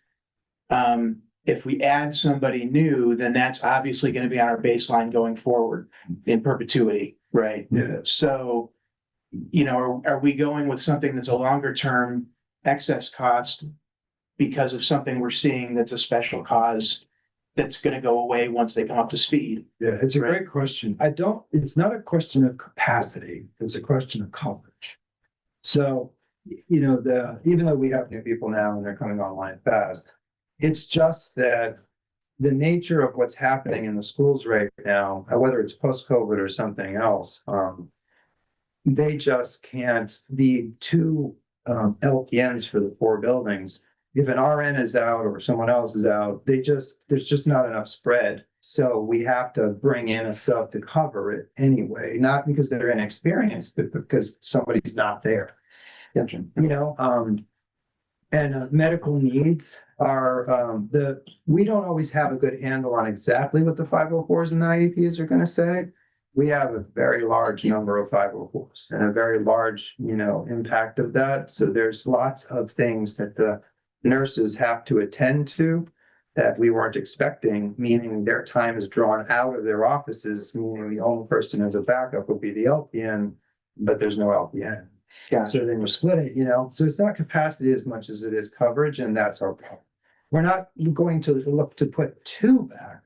if we add somebody new, then that's obviously going to be on our baseline going forward in perpetuity, right? Yeah. So, are we going with something that's a longer term excess cost because of something we're seeing that's a special cause that's going to go away once they come up to speed? Yeah, it's a great question. It's not a question of capacity, it's a question of coverage. So, even though we have new people now and they're coming online fast, it's just that the nature of what's happening in the schools right now, whether it's post-COVID or something else, they just can't, the two LPNs for the 4 buildings, if an RN is out or someone else is out, there's just not enough spread. So we have to bring in a sub to cover it anyway, not because they're inexperienced, but because somebody's not there. And medical needs are we don't always have a good handle on exactly what the 504s and the IEPs are going to say. We have a very large number of 504s and a very large, impact of that. So there's lots of things that the nurses have to attend to that we weren't expecting, meaning their time is drawn out of their offices, meaning the only person as a backup would be the LPN, but there's no LPN. So then you're splitting, so it's not capacity as much as it is coverage, and that's our problem. We're not going to look to put 2 back,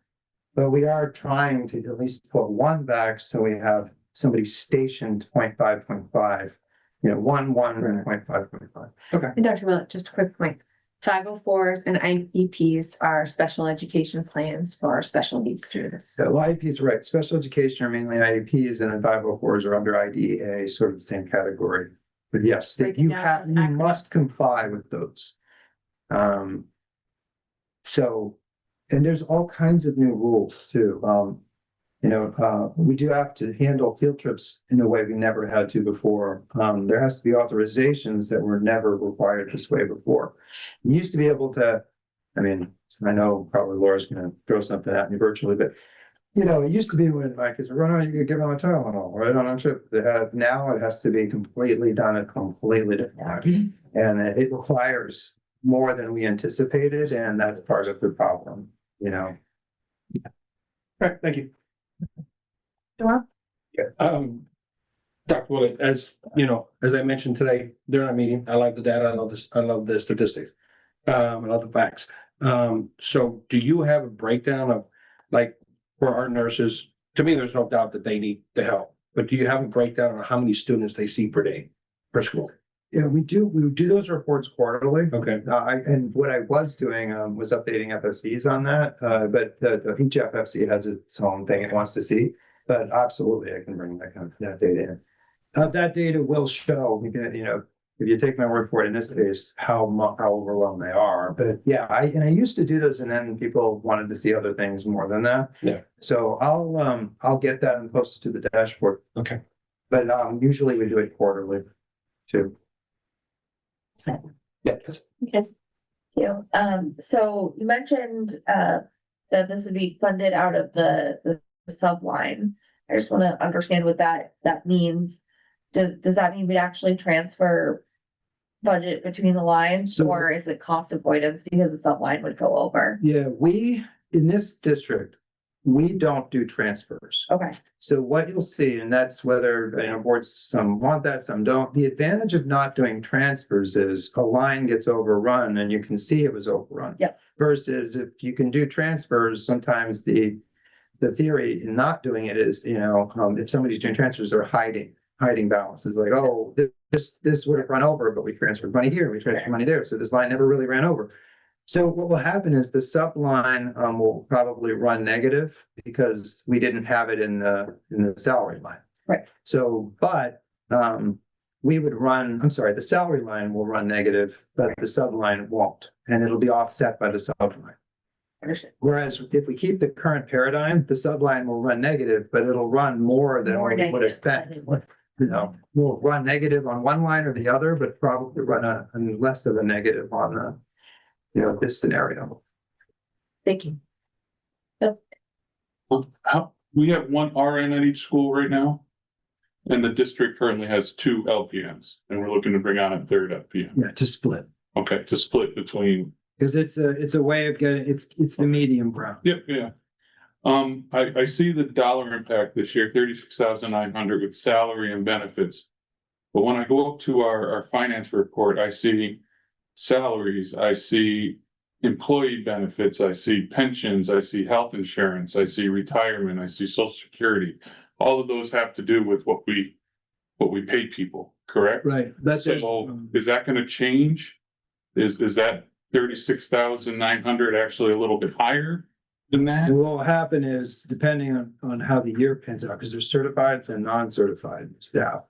but we are trying to at least put 1 back so we have somebody stationed 0.5, 0.5, 1, and 0.5, 0.5. Okay. And Dr. Willett, just a quick point. 504s and IEPs are special education plans for our special needs students. So IEPs are right. Special education are mainly IEPs, and then 504s are under IDEA, sort of the same category. But yes, Breaking you down those acronyms. must comply with those. So, and there's all kinds of new rules too. We do have to handle field trips in a way we never had to before. There has to be authorizations that were never required this way before. You used to be able to, I know probably Laura's gonna throw something at me virtually, but it used to be when my kids were running, you could give them a Tylenol right on a trip. Now it has to be completely done a completely different way. And it requires more than we anticipated, and that's part of the problem, All right, thank you. Dr. Willett, as I mentioned today during our meeting, I like the data, I love the statistics. I love the facts. So do you have a breakdown of, like, for our nurses? To me, there's no doubt that they need the help, but do you have a breakdown of how many students they see per day, per school? Yeah, we do those reports quarterly. Okay. And what I was doing was updating FFCs on that, but each FFC has its own thing it wants to see. But absolutely, I can bring that data in. That data will show, if you take my word for it in this case, how overwhelmed they are. But yeah, I used to do those, and then people wanted to see other things more than that. Yeah. So I'll get that and post it to the dashboard. Okay. But usually we do it quarterly too. Yeah. Okay. So you mentioned that this would be funded out of the sub line. I just want to understand what that means. Does that mean we'd actually transfer budget between the lines, So- or is it cost avoidance because the sub line would go over? Yeah, in this district, we don't do transfers. Okay, So what you'll see, and that's whether, boards, some want that, some don't. The advantage of not doing transfers is a line gets overrun and you can see it was overrun. Yep. Versus if you can do transfers, sometimes the theory in not doing it is, if somebody's doing transfers, they're hiding hiding balances, like, oh, this would have run over, but we transferred money here, we transferred money there, so this line never really ran over. So what will happen is the sub line will probably run negative because we didn't have it in the salary line. Right. So, but we would run, I'm sorry, the salary line will run negative, but the sub line won't, and it'll be offset by the sub line. Understood. Whereas if we keep the current paradigm, the sub line will run negative, but it'll run more than what we would have spent. You know, we'll run negative on one line or the other, but probably run a less of a negative on the, you know, this scenario. Thank you. We have one RN at each school right now. And the district currently has 2 LPNs, and we're looking to bring on a third LPN. Yeah, to split. Okay, to split between, Because it's a way of getting, it's the medium ground. yeah. I see the dollar impact this year, 36,900 with salary and benefits. But when I go up to our finance report, I see salaries, I see employee benefits, I see pensions, I see health insurance, I see retirement, I see social security. All of those have to do with what we pay people, correct? Right. That's So is that gonna change? Is that 36,900 actually a little bit higher than that? And what will happen is, depending on how the year pans out, because there's certifieds and non-certified staff.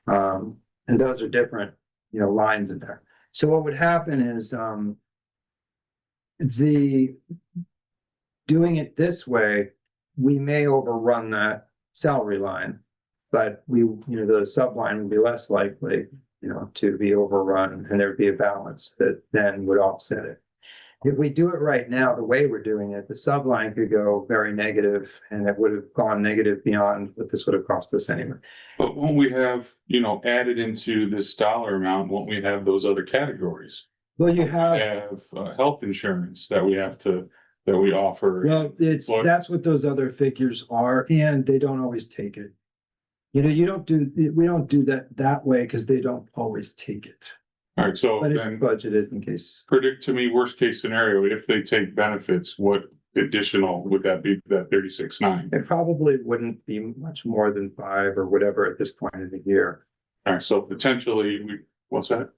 And those are different, you know, lines in there. So what would happen is, doing it this way, we may overrun that salary line. But you know, the sub line would be less likely, you know, to be overrun, and there'd be a balance that then would offset it. If we do it right now, the way we're doing it, the sub line could go very negative, and it would have gone negative beyond what this would have cost us anyway. But won't we have, you know, added into this dollar amount, won't we have those other categories? Well, you We have, have health insurance that we offer. well, that's what those other figures are, and they don't always take it. You know, we don't do that way because they don't always take it, All right, so but it's then budgeted in case. predict to me worst case scenario, if they take benefits, what additional would that be, that 36,900? It probably wouldn't be much more than 5 or whatever at this point in the year. All right, so potentially, what's that?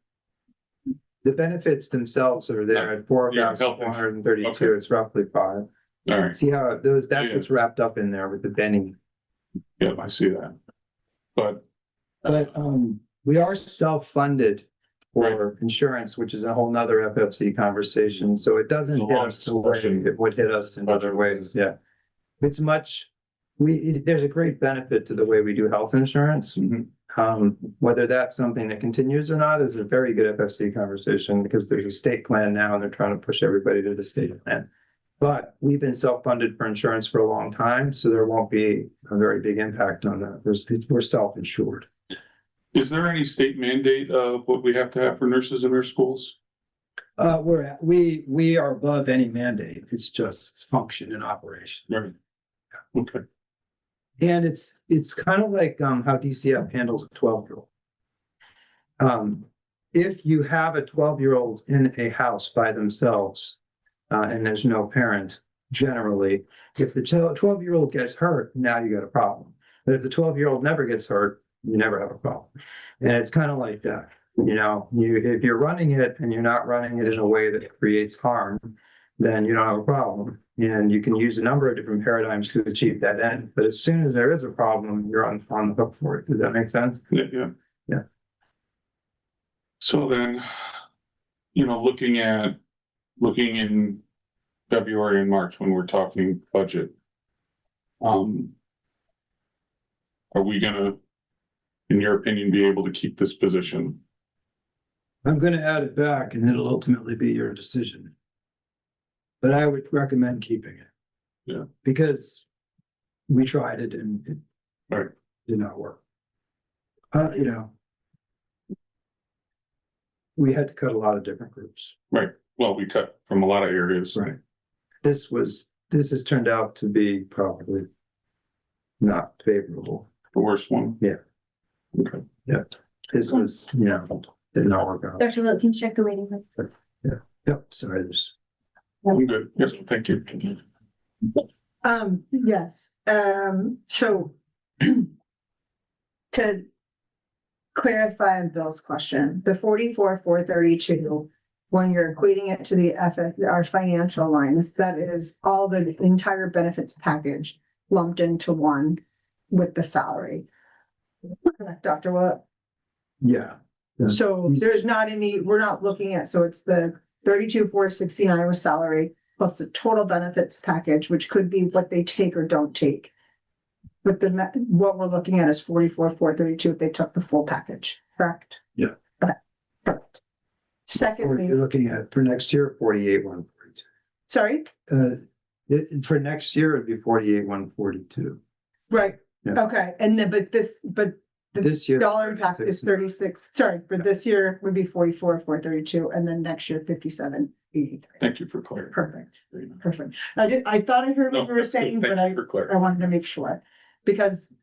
The benefits themselves are there at $4,432. Okay. It's roughly 5. All right, See how that's Yeah. what's wrapped up in there with the Benny. yeah, I see that. But But we are self-funded for insurance, which is a whole nother FFC conversation. So it doesn't hit us the way it would hit us in other ways. Yeah. It's much, there's a great benefit to the way we do health insurance. Whether that's something that continues or not is a very good FFC conversation, because there's a state plan now and they're trying to push everybody to the state plan. But we've been self-funded for insurance for a long time, so there won't be a very big impact on that. We're self-insured. is there any state mandate of what we have to have for nurses in our schools? We are above any mandate. It's just function and operation. Right. Okay, And it's kind of like how DCF handles a 12-year-old. If you have a 12-year-old in a house by themselves, and there's no parent, generally, if the 12-year-old gets hurt, now you got a problem. But if the 12-year-old never gets hurt, you never have a problem. And it's kind of like that. You know, if you're running it and you're not running it in a way that creates harm, then you don't have a problem. And you can use a number of different paradigms to achieve that end. But as soon as there is a problem, you're on the hook for it. Does that make sense? yeah. Yeah. So then, you know, looking in February and March when we're talking budget. Are we gonna, in your opinion, be able to keep this position? I'm going to add it back and it'll ultimately be your decision. But I would recommend keeping it. Yeah. Because we tried it and it Right. did not work. You know, we had to cut a lot of different groups. Right, well, we cut from a lot of areas. Right. This has turned out to be probably not favorable. The worst one? Yeah. Okay. Yeah. This was, you know, did not work out. Dr. Wilt, can you check the waiting room? Yep, sorry, there's. I'm good, yes, thank you. Yes, so to clarify on Bill's question, the 44,432, when you're equating it to our financial lines, that is all the entire benefits package lumped into one with the salary. Dr. Willett? Yeah. Yeah. So there's not any, we're not looking at, so it's the 32,469 with salary plus the total benefits package, which could be what they take or don't take. But what we're looking at is 44,432 if they took the full package, correct? Yeah. Okay, perfect. Secondly, You're looking at for next year, 48,142. sorry, For next year, it'd be 48,142. right, Yeah. okay, and then, but the This year. dollar impact is 36, sorry, for this year would be 44,432, and then next year 57,83. Thank you for clarifying. Perfect, perfect. I thought I heard No, what you were that's good. saying, Thank but you for I clarifying. wanted to make sure. Because,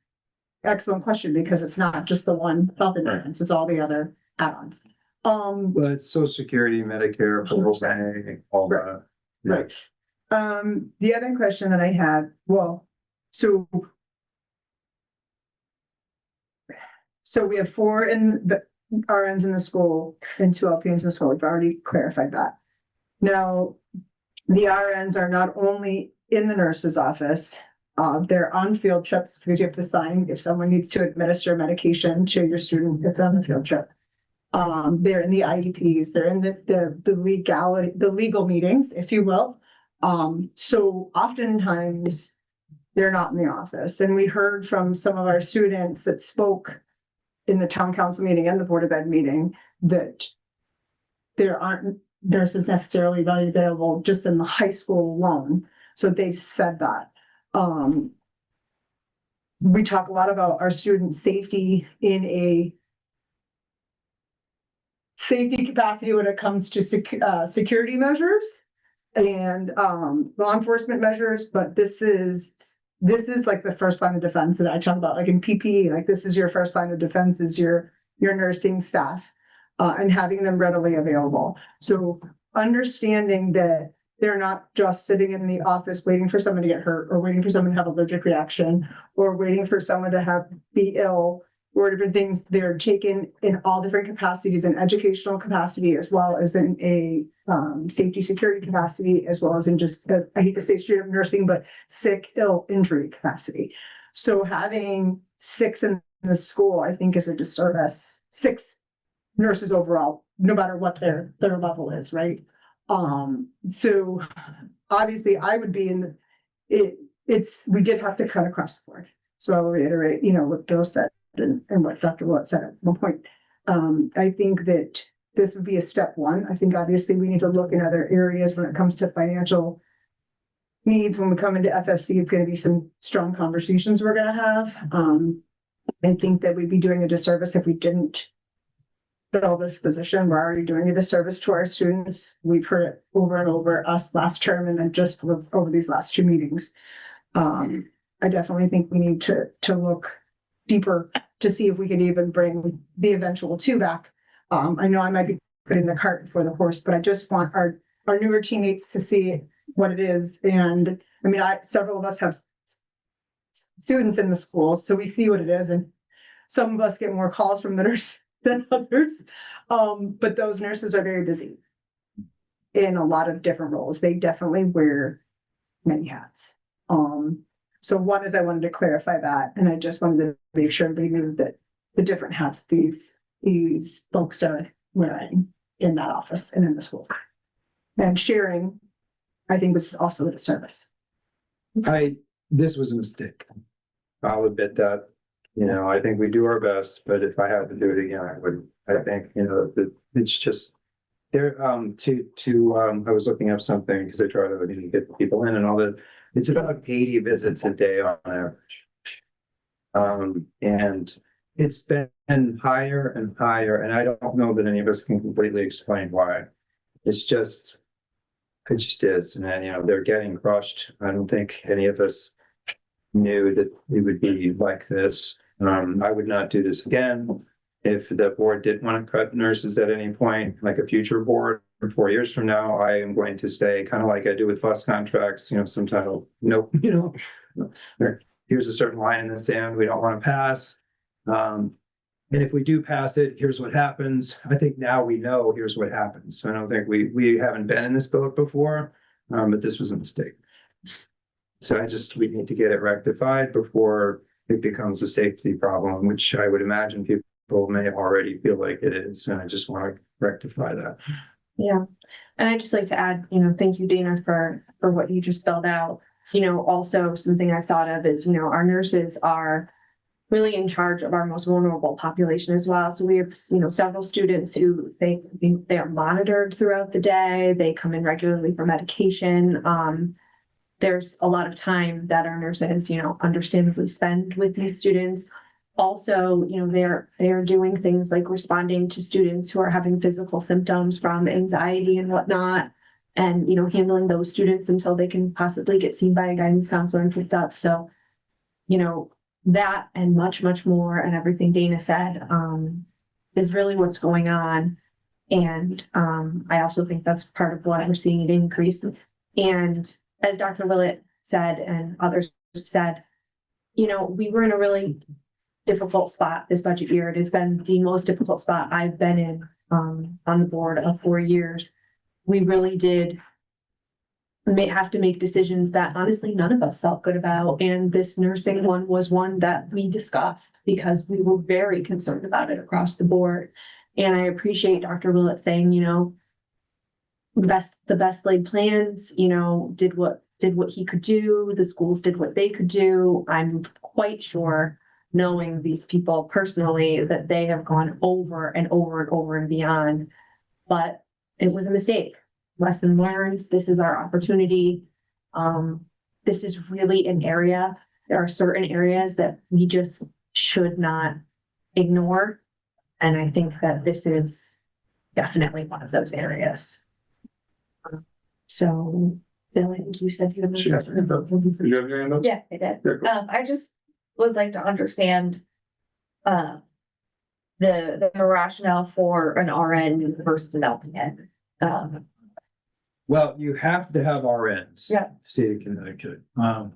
excellent question, because it's not just the one health insurance, it's all the other add-ons. Well, it's Social Security, Medicare, 401k, all that. Yeah. Right. The other question that I had, well, so we have 4 in the RNs in the school and 2 LPNs in the school. We've already clarified that. Now, the RNs are not only in the nurse's office, they're on field trips because you have to sign if someone needs to administer medication to your student if they're on the field trip. They're in the IEPs, they're in the legal meetings, if you will. So oftentimes they're not in the office. And we heard from some of our students that spoke in the town council meeting and the Board of Ed meeting that there aren't nurses necessarily available just in the high school alone. So they've said that. We talk a lot about our student safety in a safety capacity when it comes to security measures and law enforcement measures, but this is like the first line of defense that I talk about, like in PPE, like this is your first line of defense is your nursing staff and having them readily available. So understanding that they're not just sitting in the office waiting for someone to get hurt or waiting for someone to have an allergic reaction or waiting for someone to be ill or different things. They're taken in all different capacities, in educational capacity, as well as in a safety security capacity, as well as in just, I hate to say straight up nursing, but sick, ill, injury capacity. So having 6 in the school, I think is a disservice. 6 nurses overall, no matter what their level is, right? So obviously I would be in we did have to cut across the board. So I will reiterate, what Bill said and what Dr. Willett said at one point. I think that this would be a step 1. I think obviously we need to look in other areas when it comes to financial needs. When we come into FFC, it's going to be some strong conversations we're going to have. I think that we'd be doing a disservice if we didn't fill this position. We're already doing a disservice to our students. We've heard it over and over us last term and then just over these last 2 meetings. I definitely think we need to look deeper to see if we could even bring the eventual 2 back. I know I might be putting the cart before the horse, but I just want our newer teammates to see what it is. And I mean, several of us have students in the schools, so we see what it is. And some of us get more calls from the nurse than others. But those nurses are very busy in a lot of different roles. They definitely wear many hats. So one is I wanted to clarify that, and I just wanted to make sure everybody knew that the different hats these folks are wearing in that office and in the school. And sharing, I think, was also a disservice. This was a mistake. I'll admit that. I think we do our best, but if I had to do it again, I would. I think, it's just there. I was looking up something because I try to get people in and all that. It's about 80 visits a day on average. And it's been higher and higher, and I don't know that any of us can completely explain why. It just is, and they're getting crushed. I don't think any of us knew that it would be like this. I would not do this again. If the board did want to cut nurses at any point, like a future board, 4 years from now, I am going to say, kind of like I do with bus contracts, sometimes nope, here's a certain line in the sand we don't want to pass. And if we do pass it, here's what happens. I think now we know here's what happens. I don't think we haven't been in this boat before, but this was a mistake. So we need to get it rectified before it becomes a safety problem, which I would imagine people may already feel like it is. And I just want to rectify that. Yeah, and I'd just like to add, thank you, Dana, for what you just spelled out. Also something I've thought of is, our nurses are really in charge of our most vulnerable population as well. So we have, several students who they are monitored throughout the day. They come in regularly for medication. There's a lot of time that our nurses, understandably spend with these students. Also, they're doing things like responding to students who are having physical symptoms from anxiety and whatnot, and handling those students until they can possibly get seen by a guidance counselor and picked up. So, that and much, much more, and everything Dana said, is really what's going on. And I also think that's part of why we're seeing it increase. And as Dr. Willett said, and others said, we were in a really difficult spot this budget year. It has been the most difficult spot I've been in on the board of 4 years. We really did have to make decisions that honestly none of us felt good about. And this nursing one was one that we discussed because we were very concerned about it across the board. And I appreciate Dr. Willett saying, the best laid plans, did what he could do. The schools did what they could do. I'm quite sure, knowing these people personally, that they have gone over and over and over and beyond. But it was a mistake. Lesson learned. This is our opportunity. This is really an area. There are certain areas that we just should not ignore. And I think that this is definitely one of those areas. So, Bill, I think you said you had. Did you have your hand up? Yeah, I did. Yeah, go. I just would like to understand the rationale for an RN versus an LPN. Well, you have to have RNs. Yeah. State of Connecticut. The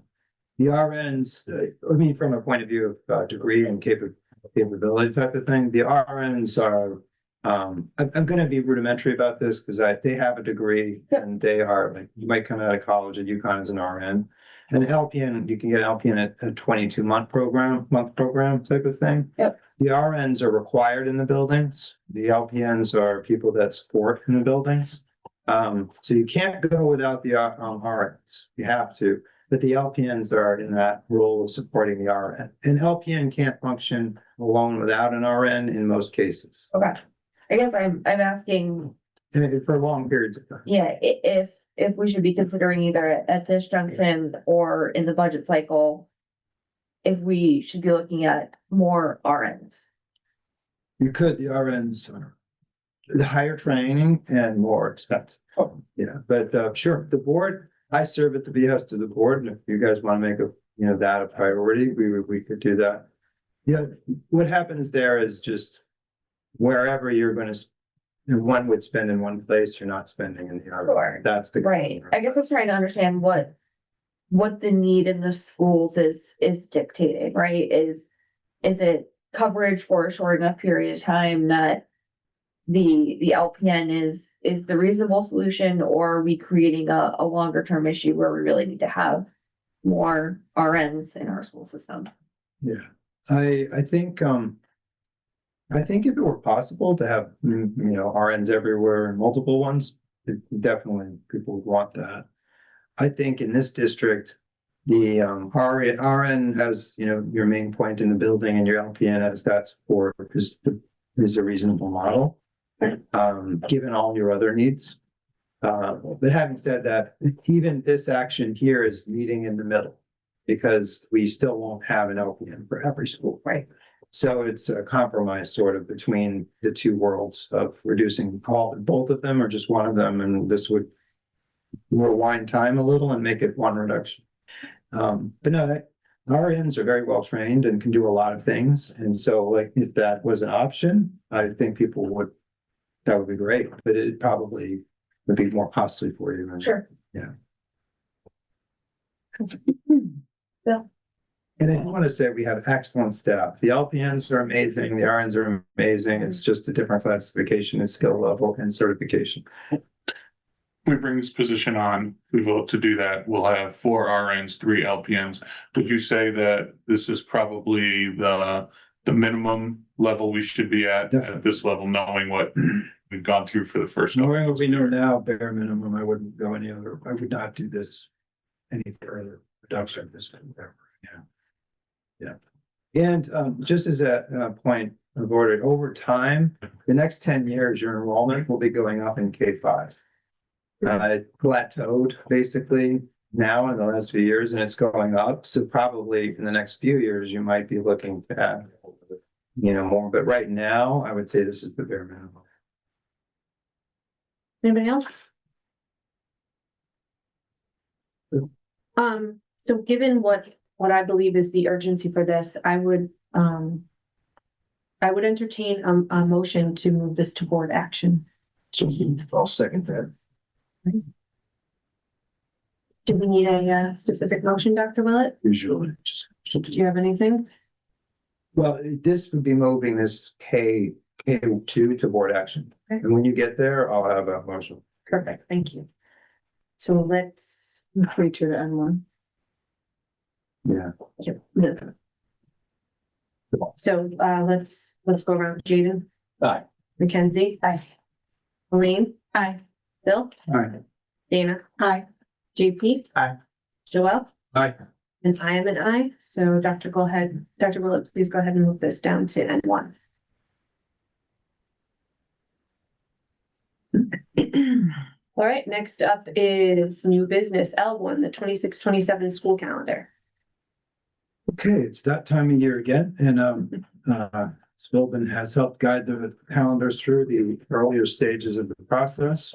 RNs, from a point of view of degree and capability type of thing, the RNs are, I'm going to be rudimentary about this because they have a degree and they are like, you might come out of college at UConn as an RN. And LPN, you can get LPN at a 22-month program type of thing. Yep. The RNs are required in the buildings. The LPNs are people that support in the buildings. So you can't go without the RNs. You have to, but the LPNs are in that role of supporting the RN. An LPN can't function alone without an RN in most cases. Okay. I guess I'm asking, And for long periods of time. yeah, if we should be considering either at this junction or in the budget cycle, if we should be looking at more RNs. You could, the RNs are the higher training and more expensive. Oh. Yeah, but sure, the board, I serve at the behest of the board, and if you guys want to make that a priority, we could do that. Yeah, what happens there is just wherever you're going to, one would spend in one place, you're not spending in the other. Sure. That's the. Right. I guess I'm trying to understand what the need in the schools is dictating, right? Is it coverage for a short enough period of time that the LPN is the reasonable solution, or are we creating a longer term issue where we really need to have more RNs in our school system? Yeah, I think if it were possible to have, RNs everywhere and multiple ones, definitely people would want that. I think in this district, the RN has, your main point in the building and your LPN as that support is a reasonable model. Given all your other needs. But having said that, even this action here is meeting in the middle because we still won't have an LPN for every school. Right. So it's a compromise sort of between the two worlds of reducing both of them or just one of them. And this would rewind time a little and make it one reduction. But no, RNs are very well trained and can do a lot of things. And so like if that was an option, I think that would be great, but it probably would be more costly for you. Sure. Yeah. Bill? And I want to say we have excellent staff. The LPNs are amazing, the RNs are amazing. It's just a different classification and skill level and certification. We bring this position on, we vote to do that, we'll have 4 RNs, 3 LPNs. Would you say that this is probably the minimum level we should be at this level, knowing what we've gone through for the first? Knowing what we know now, bare minimum, I wouldn't go any other, I would not do this any further reduction this. Yeah. And just as a point of order, over time, the next 10 years, your enrollment will be going up in K-5. It plateaued basically now in the last few years, and it's going up. So probably in the next few years, you might be looking to add, more. But right now, I would say this is the bare minimum. Anybody else? So given what I believe is the urgency for this, I would entertain a motion to move this to board action. So I'll second that. Do we need a specific motion, Dr. Willett? Usually, just. Do you have anything? Well, this would be moving this K2 to board action. Okay. And when you get there, I'll have a motion. Perfect, thank you. So let's, K2 to N1. Yeah. so let's go around. Jaden? Aye. Mackenzie? Aye. Elaine? Aye. Bill? All right. Dana? Aye. JP? Aye. Joelle? Aye. And I am an aye. So Dr. Willett, please go ahead and move this down to N1. All right, next up is new business L1, the 26-27 school calendar. Okay, it's that time of year again, and Spilman has helped guide the calendars through the earlier stages of the process.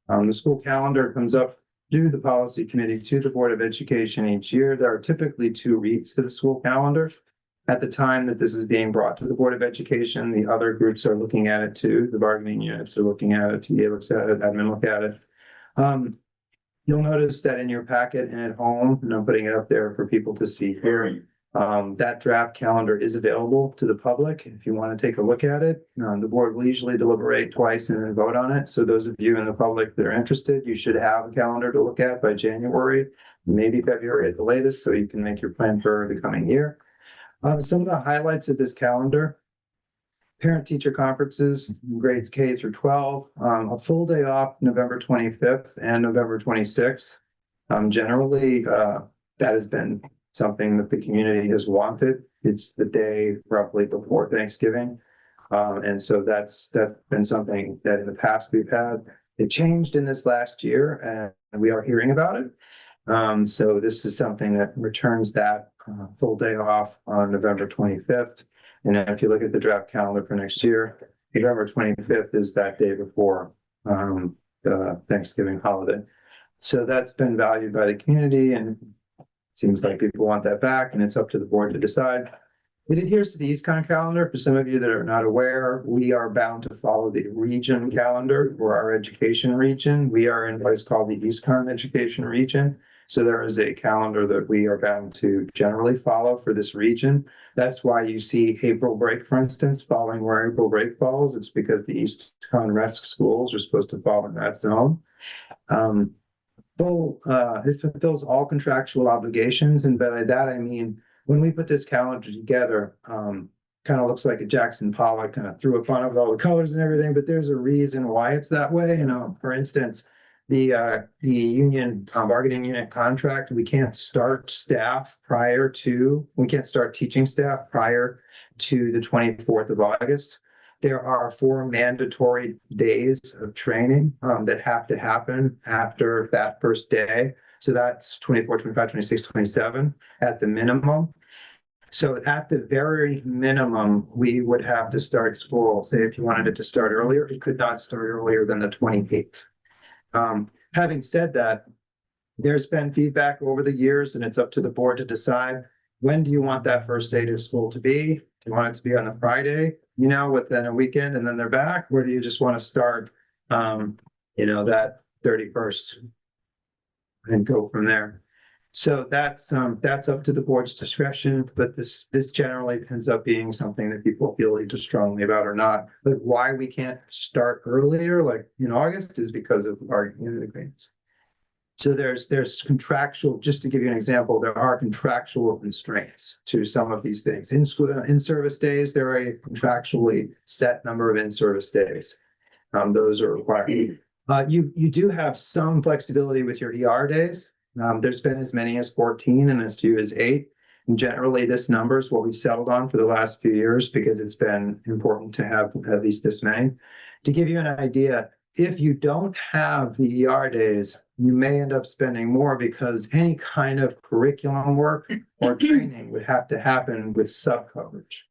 The school calendar comes up through the policy committee to the Board of Education each year. There are typically 2 reads to the school calendar. At the time that this is being brought to the Board of Education, the other groups are looking at it too. The bargaining units are looking at it, TA looks at it, admin look at it. You'll notice that in your packet and at home, and I'm putting it up there for people to see here, that draft calendar is available to the public if you want to take a look at it. The board will usually deliberate twice and then vote on it. So those of you in the public that are interested, you should have a calendar to look at by January, maybe February at the latest, so you can make your plan for the coming year. Some of the highlights of this calendar: parent-teacher conferences, grades K through 12, a full day off November 25th and November 26th. Generally, that has been something that the community has wanted. It's the day roughly before Thanksgiving. And so that's been something that in the past we've had. It changed in this last year and we are hearing about it. So this is something that returns that full day off on November 25th. And if you look at the draft calendar for next year, November 25th is that day before the Thanksgiving holiday. So that's been valued by the community and seems like people want that back, and it's up to the board to decide. It adheres to the EastCon calendar. For some of you that are not aware, we are bound to follow the region calendar for our education region. We are in what is called the EastCon education region. So there is a calendar that we are bound to generally follow for this region. That's why you see April break, for instance, following where April break falls. It's because the EastCon rest schools are supposed to fall in that zone. It fulfills all contractual obligations, and by that I mean when we put this calendar together, kind of looks like a Jackson Pollock kind of threw upon it with all the colors and everything, but there's a reason why it's that way. For instance, the union bargaining unit contract, we can't start teaching staff prior to the 24th of August. There are 4 mandatory days of training that have to happen after that first day. So that's 24, 25, 26, 27 at the minimum. So at the very minimum, we would have to start school. Say if you wanted it to start earlier, it could not start earlier than the 28th. Having said that, there's been feedback over the years, and it's up to the board to decide, when do you want that first day of school to be? Do you want it to be on the Friday, within a weekend and then they're back? Or do you just want to start, that 31st and go from there? So that's up to the board's discretion, but this generally ends up being something that people feel either strongly about or not. But why we can't start earlier, like in August, is because of our unit agreements. So there's contractual, just to give you an example, there are contractual constraints to some of these things. In school, in-service days, there are a contractually set number of in-service days. Those are required. You do have some flexibility with your ER days. There's been as many as 14 and as few as 8. And generally, this number is what we've settled on for the last few years because it's been important to have at least this many. To give you an idea, if you don't have the ER days, you may end up spending more because any kind of curriculum work or training would have to happen with sub coverage.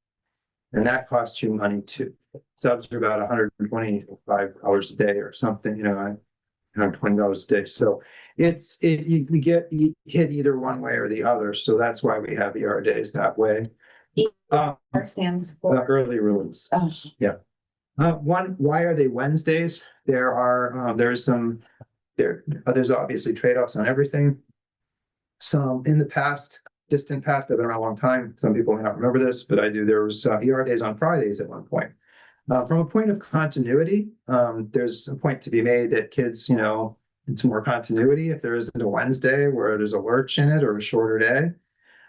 And that costs you money too. Subs are about $125 a day or something, $120 a day. So you get hit either one way or the other. So that's why we have ER days that way. Stands for. Early release. Oh. Why are they Wednesdays? There's obviously trade-offs on everything. Some in the past, distant past, I've been around a long time. Some people may not remember this, but I do. There was ER days on Fridays at one point. From a point of continuity, there's a point to be made that kids, it's more continuity if there isn't a Wednesday where there's a lurch in it or a shorter day.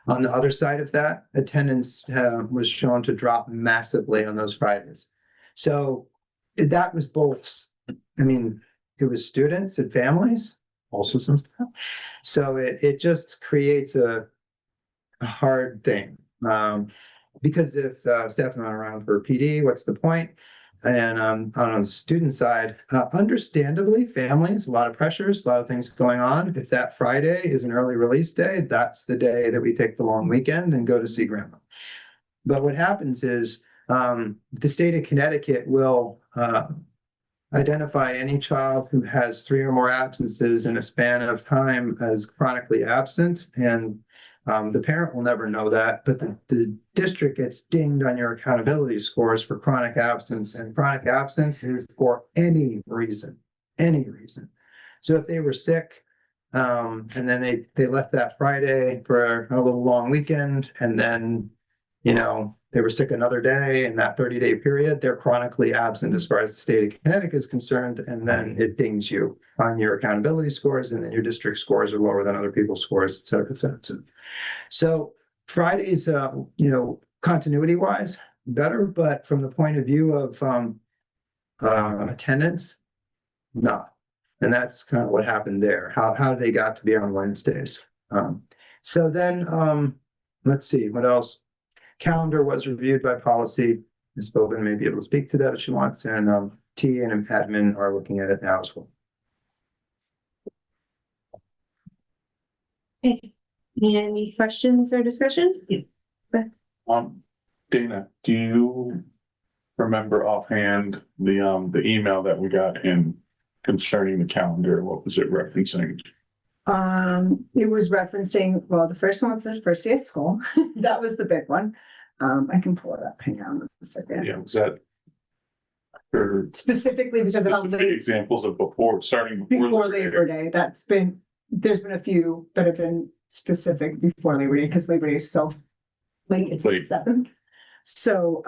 On the other side of that, attendance was shown to drop massively on those Fridays. So that was both, it was students and families, also some stuff. So it just creates a hard thing. Because if staff are not around for PD, what's the point? And on the student side, understandably, families, a lot of pressures, a lot of things going on. If that Friday is an early release day, that's the day that we take the long weekend and go to see grandma. But what happens is the state of Connecticut will identify any child who has 3 or more absences in a span of time as chronically absent. And the parent will never know that, but the district gets dinged on your accountability scores for chronic absence, and chronic absence is for any reason. So if they were sick, and then they left that Friday for a little long weekend, and then, they were sick another day in that 30-day period, they're chronically absent as far as the state of Connecticut is concerned, and then it dings you on your accountability scores, and then your district scores are lower than other people's scores, et cetera, et cetera, et cetera. So Fridays, continuity wise, better, but from the point of view of attendance, not. And that's kind of what happened there, how they got to be on Wednesdays. So then, let's see, what else? Calendar was reviewed by policy. Ms. Bobin may be able to speak to that if she wants, and T and admin are looking at it now as well. Okay. Any questions or discussion? Dana, do you remember offhand the email that we got in concerning the calendar? What was it referencing? It was referencing, well, the first one was the first day of school. That was the big one. I can pull it up. Hang on a second. Yeah, was that for Specifically because of how specific late examples of starting before Labor Day, there's been a few that have been specific before Labor Day, because Labor Day is so late, it's the Late. 7th. So,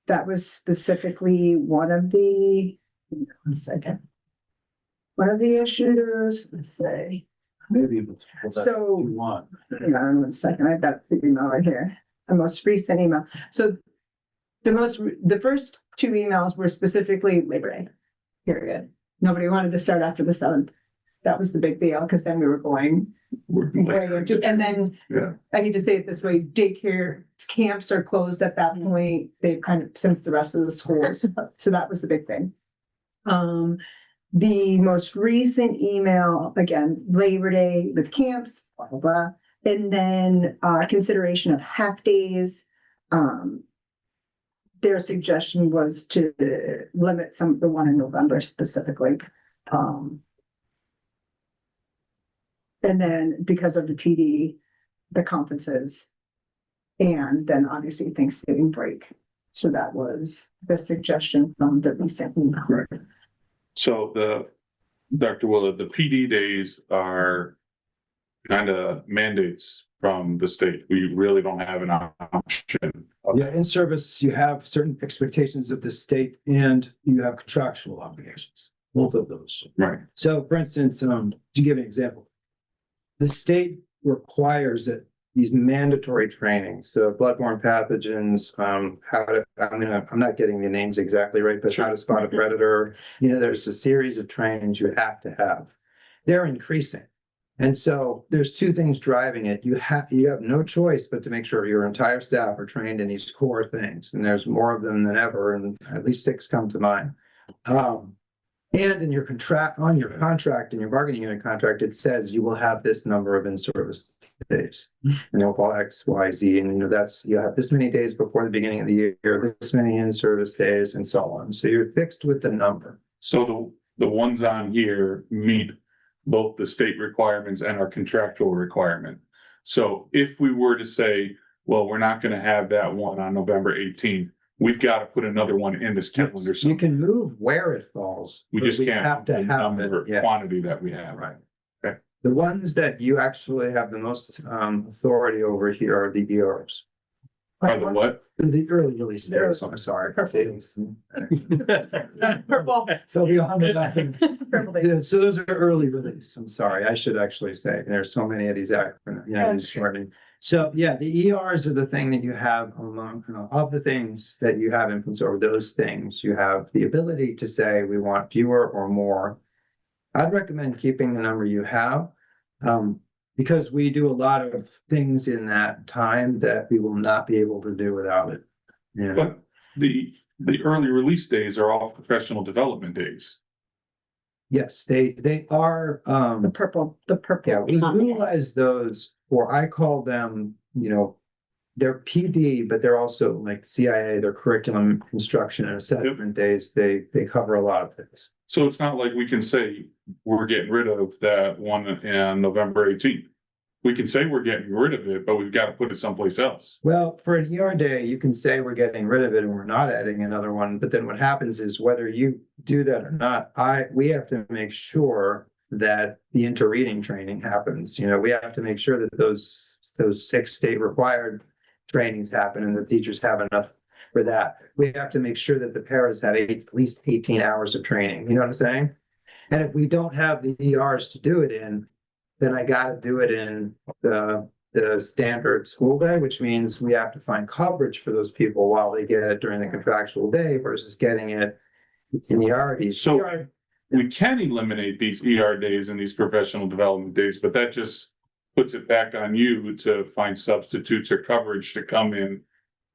that was specifically one of the, one second. One of the issues, let's say, Maybe. so, Want. hang on 1 second, I've got the email right here, the most recent email. So the first 2 emails were specifically Labor Day, period. Nobody wanted to start after the 7th. That was the big deal, because then we were going way into, and then Yeah. I need to say it this way, daycare camps are closed at that point. They've kind of, since the rest of the schools, so that was the big thing. The most recent email, again, Labor Day with camps, blah, blah, blah. And then consideration of half days. Their suggestion was to limit some of the one in November specifically. And then because of the PD, the conferences, and then obviously Thanksgiving break. So that was the suggestion from the recent email. Correct. So Dr. Willett, the PD days are kind of mandates from the state. We really don't have an option. Yeah, in service, you have certain expectations of the state and you have contractual obligations, both of those. Right. So for instance, to give an example, the state requires that these mandatory trainings, so bloodborne pathogens, I'm not getting the names exactly right, but how to spot a predator, there's a series of trainings you have to have. They're increasing. And so there's two things driving it. You have no choice but to make sure your entire staff are trained in these core things. And there's more of them than ever, and at least 6 come to mind. And in your contract, in your bargaining unit contract, it says you will have this number of in-service days. And you'll call X, Y, Z, and you have this many days before the beginning of the year, this many in-service days, and so on. So you're fixed with the number. So the ones on here meet both the state requirements and our contractual requirement. So if we were to say, well, we're not gonna have that one on November 18th, we've got to put another one in this calendar. You can move where it falls. We but just can't have to the have number, it. Yeah. quantity that we have. Right. Okay. The ones that you actually have the most authority over here are the ERs. Are the what? The early release days, I'm sorry. Purple. They'll be on the back. Purple days. Yeah, so those are early release. I'm sorry. I should actually say there's so many of these acronyms, these shortening. So yeah, the ERs are the thing that you have among, of the things that you have influence over, those things, you have the ability to say, we want fewer or more. I'd recommend keeping the number you have, because we do a lot of things in that time that we will not be able to do without it. Yeah. But the early release days are all professional development days. Yes, they are, The purple. yeah, we utilize those, or I call them, they're PD, but they're also like CIA, they're curriculum instruction and assessment days. They cover a lot of things. So it's not like we can say we're getting rid of that one on November 18th. We can say we're getting rid of it, but we've got to put it someplace else. Well, for an ER day, you can say we're getting rid of it and we're not adding another one, but then what happens is whether you do that or not, we have to make sure that the inter-reading training happens. We have to make sure that those 6 state required trainings happen and the teachers have enough for that. We have to make sure that the paras have at least 18 hours of training. You know what I'm saying? And if we don't have the ERs to do it in, then I got to do it in the standard school day, which means we have to find coverage for those people while they get it during the contractual day versus getting it in the RDs. So we can eliminate these ER days and these professional development days, but that just puts it back on you to find substitutes or coverage to come in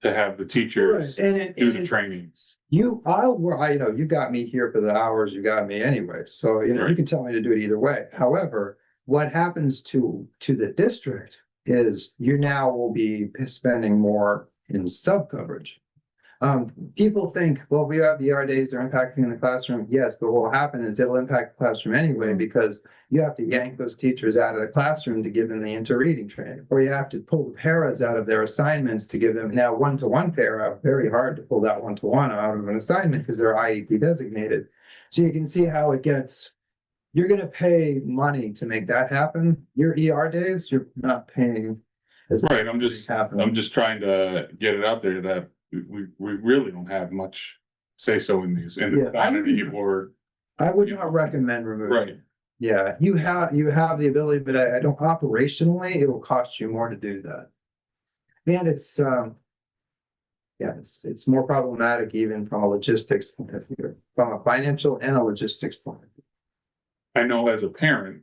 to have the teachers do the trainings. You got me here for the hours you got me anyway. So, you can tell me to do it either way. However, what happens to the district is you now will be spending more in sub coverage. People think, well, we have the ER days, they're impacting in the classroom. Yes, but what will happen is it'll impact the classroom anyway, because you have to yank those teachers out of the classroom to give them the inter-reading training, or you have to pull the paras out of their assignments to give them now one-to-one para. Very hard to pull that one-to-one out of an assignment because they're IEP designated. So you can see how it gets. You're going to pay money to make that happen. Your ER days, you're not paying as much. Right, I'm just trying to get it out there that we really don't have much say so in these, in the quantity or. I would not recommend removing. Right. it. Yeah, you have the ability, but I don't, operationally, it will cost you more to do that. And it's more problematic even from a logistics point of view, from a financial and a logistics point of view. I know as a parent,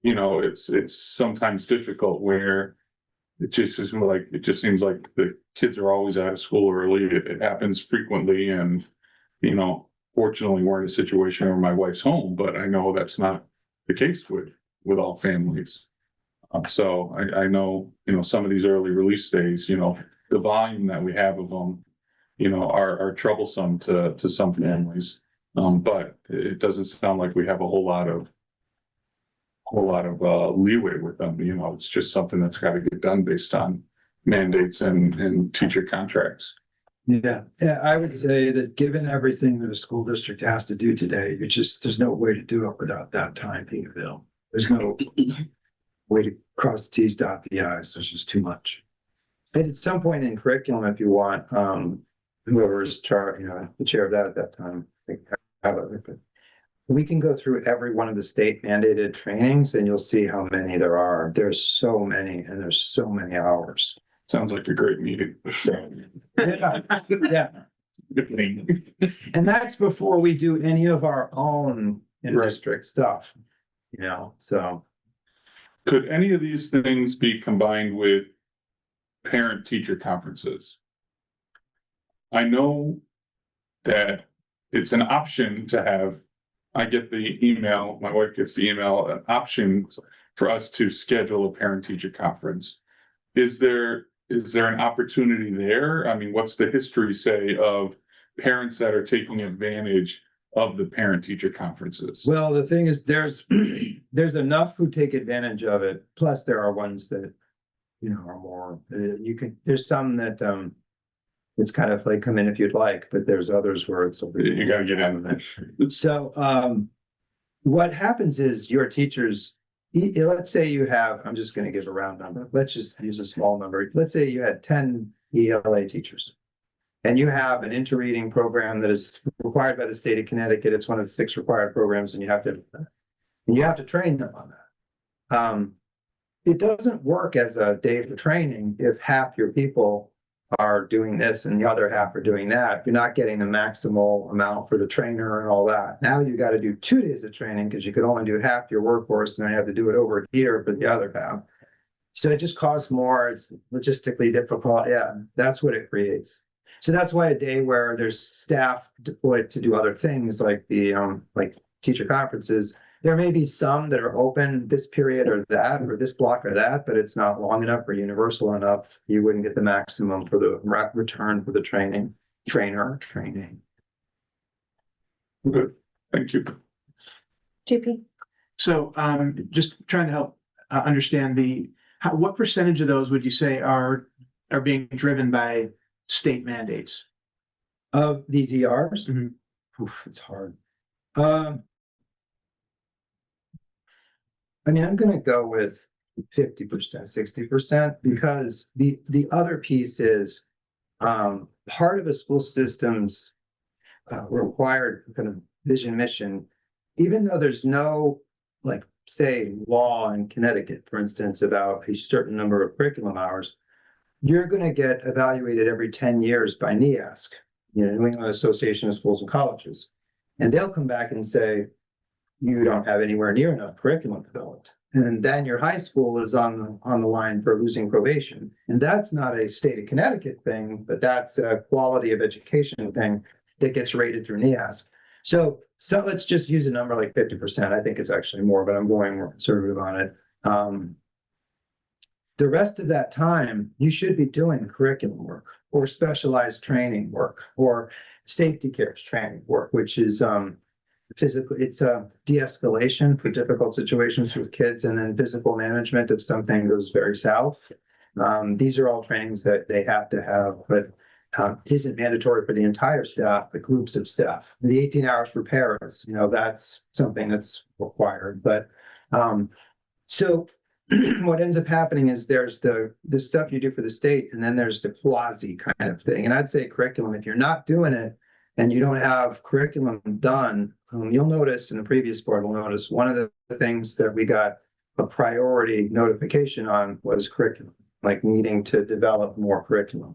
it's sometimes difficult where it just seems like the kids are always out of school early. It happens frequently, and fortunately we're in a situation where my wife's home, but I know that's not the case with all families. So I know, some of these early release days, the volume that we have of them, are troublesome to some families. But it doesn't sound like we have a whole lot of leeway with them. It's just something that's got to get done based on mandates and teacher contracts. Yeah, I would say that given everything that a school district has to do today, there's no way to do it without that time being available. There's no way to cross the Ts, dot the Is. There's just too much. And at some point in curriculum, if you want, whoever's the chair of that at that time, I think, but we can go through every one of the state mandated trainings and you'll see how many there are. There's so many and there's so many hours. Sounds like a great meeting. Yeah. And that's before we do any of our own in-district stuff, so. Could any of these things be combined with parent-teacher conferences? I know that it's an option to have, I get the email, my wife gets the email, an option for us to schedule a parent-teacher conference. Is there an opportunity there? I mean, what's the history say of parents that are taking advantage of the parent-teacher conferences? Well, the thing is, there's enough who take advantage of it. Plus there are ones that, are more, there's some that, it's kind of like come in if you'd like, but there's others where it's. You gotta get out of that. So, what happens is your teachers, let's say you have, I'm just gonna give a round number. Let's just use a small number. Let's say you had 10 ELA teachers. And you have an interreading program that is required by the state of Connecticut. It's one of the 6 required programs and you have to train them on that. It doesn't work as a day for training if half your people are doing this and the other half are doing that. You're not getting the maximal amount for the trainer and all that. Now you got to do 2 days of training because you could only do half your workforce. Now you have to do it over here for the other half. So it just costs more. It's logistically difficult. Yeah, that's what it creates. So that's why a day where there's staff deployed to do other things like the like teacher conferences, there may be some that are open this period or that, or this block or that, but it's not long enough or universal enough. You wouldn't get the maximum for the return for the training. Good, thank you. JP? So, just trying to help understand what percentage of those would you say are being driven by state mandates? Of these ERs? Mhm. Oof, it's hard. I mean, I'm gonna go with 50%, 60%, because the other piece is part of a school system's required kind of vision mission, even though there's no, like, say, law in Connecticut, for instance, about a certain number of curriculum hours, you're going to get evaluated every 10 years by NEASC, New England Association of Schools and Colleges. And they'll come back and say, you don't have anywhere near enough curriculum developed. And then your high school is on the line for losing probation. And that's not a state of Connecticut thing, but that's a quality of education thing that gets rated through NEASC. So let's just use a number like 50%. I think it's actually more, but I'm going more conservative on it. The rest of that time, you should be doing curriculum work or specialized training work or safety cares training work, which is physical, it's a de-escalation for difficult situations with kids, and then physical management if something goes very south. These are all trainings that they have to have, but isn't mandatory for the entire staff, but groups of staff. The 18 hours for paras, that's something that's required. But so what ends up happening is there's the stuff you do for the state, and then there's the quasi kind of thing. And I'd say curriculum, if you're not doing it and you don't have curriculum done, you'll notice in the previous board, we'll notice one of the things that we got a priority notification on was curriculum, like needing to develop more curriculum.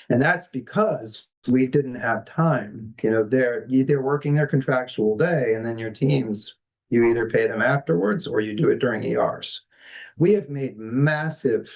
And that's because we didn't have time. They're working their contractual day, and then your teams, you either pay them afterwards or you do it during ERs. We have made massive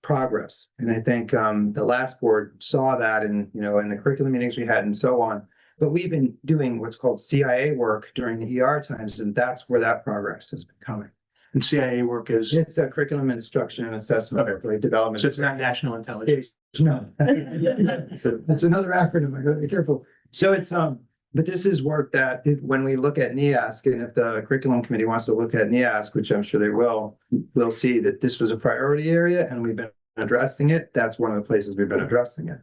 progress. And I think the last board saw that in the curriculum meetings we had and so on. But we've been doing what's called CIA work during the ER times, and that's where that progress has been coming. And CIA work is, It's a curriculum instruction and assessment, right? Development. so it's not national intelligence. No. It's another acronym. I gotta be careful. So it's but this is work that when we look at NEASC, and if the curriculum committee wants to look at NEASC, which I'm sure they will, we'll see that this was a priority area and we've been addressing it. That's one of the places we've been addressing it.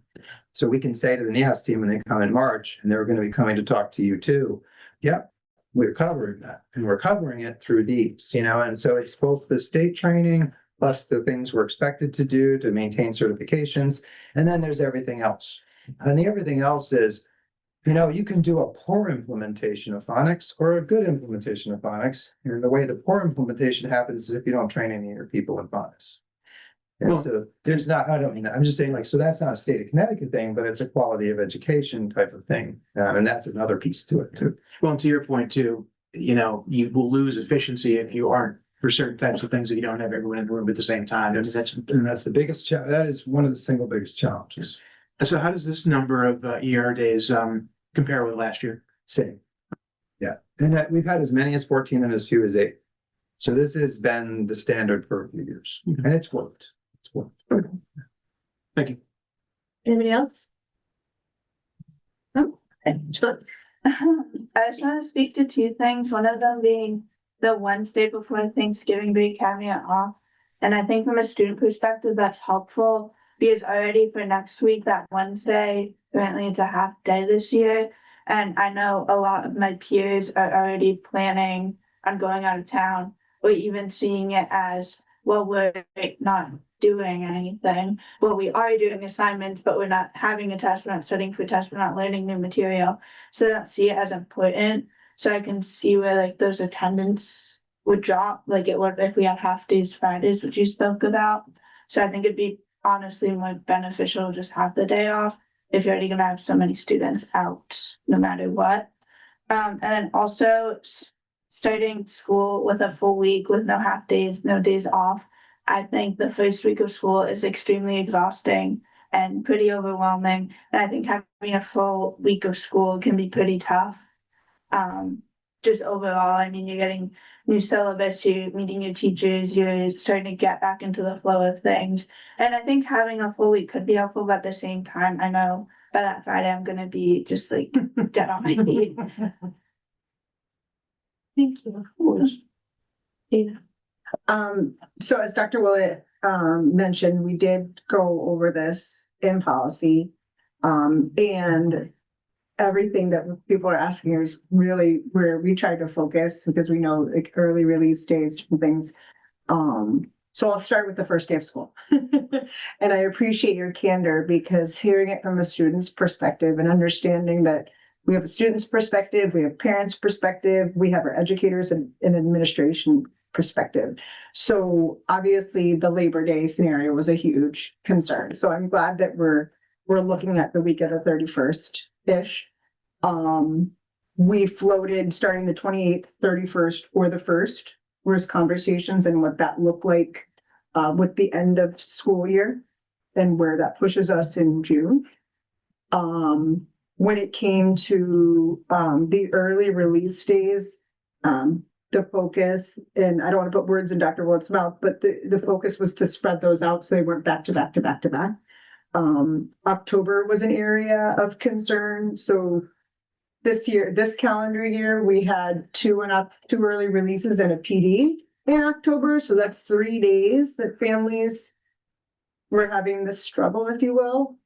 So we can say to the NEASC team when they come in March, and they're going to be coming to talk to you too. Yep, we're covering that, and we're covering it through these, and so it's both the state training plus the things we're expected to do to maintain certifications, and then there's everything else. And the everything else is, you can do a poor implementation of phonics or a good implementation of phonics. And the way the poor implementation happens is if you don't train any of your people in phonics. And Well- so there's not, I don't mean, I'm just saying so that's not a state of Connecticut thing, but it's a quality of education type of thing. And that's another piece to it too. Well, and to your point too, you will lose efficiency if you aren't for certain types of things that you don't have everyone in the room at the same time. And That's the biggest that is one of the single biggest challenges. so how does this number of ER days compare with last year? Same. Yeah. And we've had as many as 14 and as few as 8. So this has been the standard for a few years, Okay. and it's worked. It's worked. Thank you. Anybody else? No? Okay. I just want to speak to two things, one of them being the Wednesday before Thanksgiving being caveat off. And I think from a student perspective, that's helpful because already for next week, that Wednesday, apparently it's a half day this year. And I know a lot of my peers are already planning on going out of town or even seeing it as, well, we're not doing anything. Well, we are doing assignments, but we're not having a test, we're not studying for a test, we're not learning new material. So I don't see it as important. So I can see where those attendance would drop, like it would if we had half days Fridays, which you spoke about. So I think it'd be honestly more beneficial to just have the day off if you're already gonna have so many students out, no matter what. And then also starting school with a full week with no half days, no days off. I think the first week of school is extremely exhausting and pretty overwhelming. And I think having a full week of school can be pretty tough. Just overall, I mean, you're getting new syllabus, you're meeting new teachers, you're starting to get back into the flow of things. And I think having a full week could be helpful, but at the same time, I know by that Friday, I'm gonna be just dead on my feet. Thank you. Dana. So as Dr. Willett, mentioned, we did go over this in policy. And everything that people are asking is really where we try to focus because we know early release days and things. So I'll start with the first day of school. And I appreciate your candor because hearing it from a student's perspective and understanding that we have a student's perspective, we have parents' perspective, we have our educators and administration perspective. So obviously the Labor Day scenario was a huge concern. So I'm glad that we're looking at the week of the 31st-ish. We floated starting the 28th, 31st, or the 1st, was conversations and what that looked like with the end of school year and where that pushes us in June. When it came to the early release days, the focus, and I don't want to put words in Dr. Willett's mouth, but the focus was to spread those out so they weren't back to back to back to back. October was an area of concern. So this calendar year, we had two early releases and a PD in October. So that's 3 days that families were having this struggle, if you will.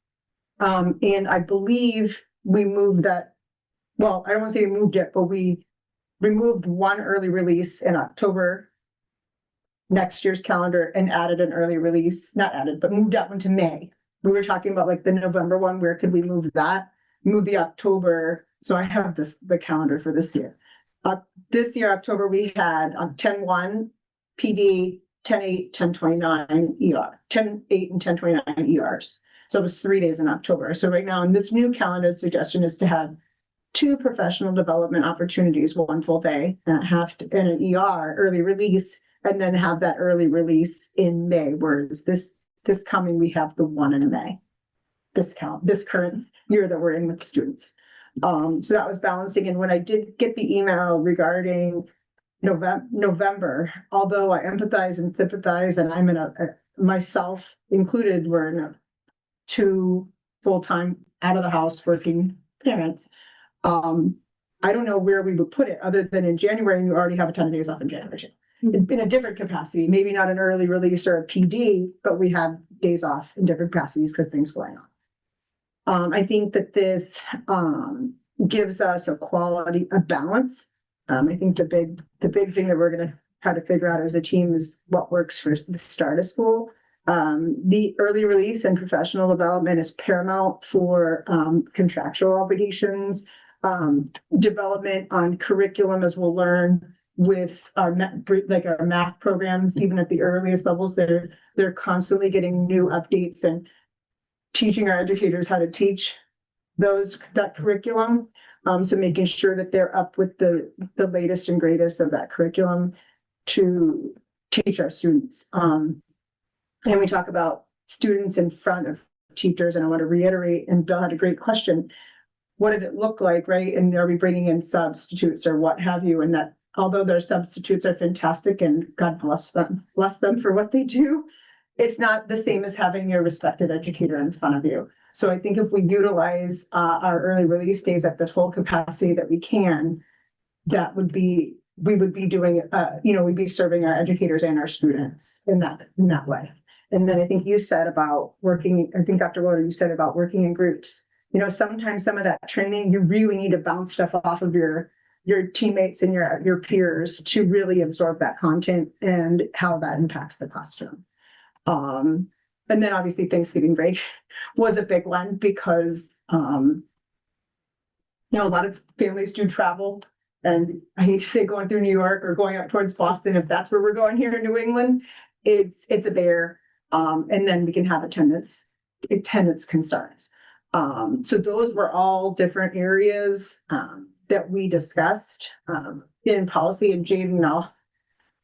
And I believe we moved that. Well, I don't want to say we moved it, but we removed one early release in October next year's calendar and added an early release, not added, but moved that one to May. We were talking about the November one, where could we move that? Move the October. So I have the calendar for this year. This year, October, we had 10-1 PD, 10-8, 10-29 ER, 10-8 and 10-29 ERs. So it was 3 days in October. So right now in this new calendar, suggestion is to have 2 professional development opportunities, 1 full day and and an ER early release, and then have that early release in May. Whereas this coming, we have the 1 in May. This current year that we're in with the students. So that was balancing. And when I did get the email regarding November, although I empathize and sympathize, and I'm myself included, we're in 2 full-time out of the house working parents. I don't know where we would put it other than in January, and you already have a ton of days off in January. In a different capacity, maybe not an early release or a PD, but we have days off in different capacities because things going on. I think that this gives us a balance I think the big thing that we're gonna try to figure out as a team is what works for the start of school. The early release and professional development is paramount for contractual obligations. Development on curriculum, as we'll learn with our our math programs, even at the earliest levels, they're constantly getting new updates and teaching our educators how to teach that curriculum. So making sure that they're up with the latest and greatest of that curriculum to teach our students. And we talk about students in front of teachers, and I want to reiterate, and Bill had a great question. What did it look like, right? And are we bringing in substitutes or what have you? And that although their substitutes are fantastic and God bless them for what they do, it's not the same as having your respected educator in front of you. So I think if we utilize our early release days at the full capacity that we can, we would be doing, we'd be serving our educators and our students in that way. And then I think you said about working, I think Dr. Wilder, you said about working in groups. Sometimes some of that training, you really need to bounce stuff off of your teammates and your peers to really absorb that content and how that impacts the classroom. And then obviously Thanksgiving break was a big one because, a lot of families do travel, and I hate to say going through New York or going out towards Boston, if that's where we're going here in New England, it's a bear. And then we can have attendance concerns. So those were all different areas, that we discussed, in policy. And Jaden,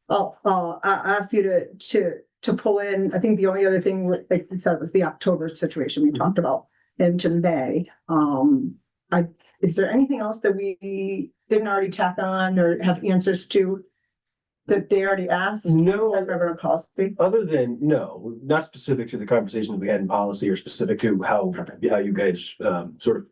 I'll ask you to pull in. I think the only other thing, like you said, was the October situation we talked about into May. Is there anything else that we didn't already tack on or have answers to that they already asked? No, Remember policy? other than, no, not specific to the conversations we had in policy or specific to how you guys sort of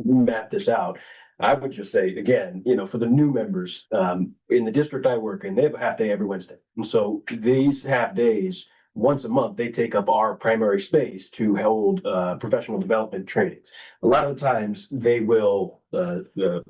map this out. I would just say, again, for the new members, in the district I work in, they have a half day every Wednesday. And so these half days, once a month, they take up our primary space to hold professional development trainings. A lot of the times they will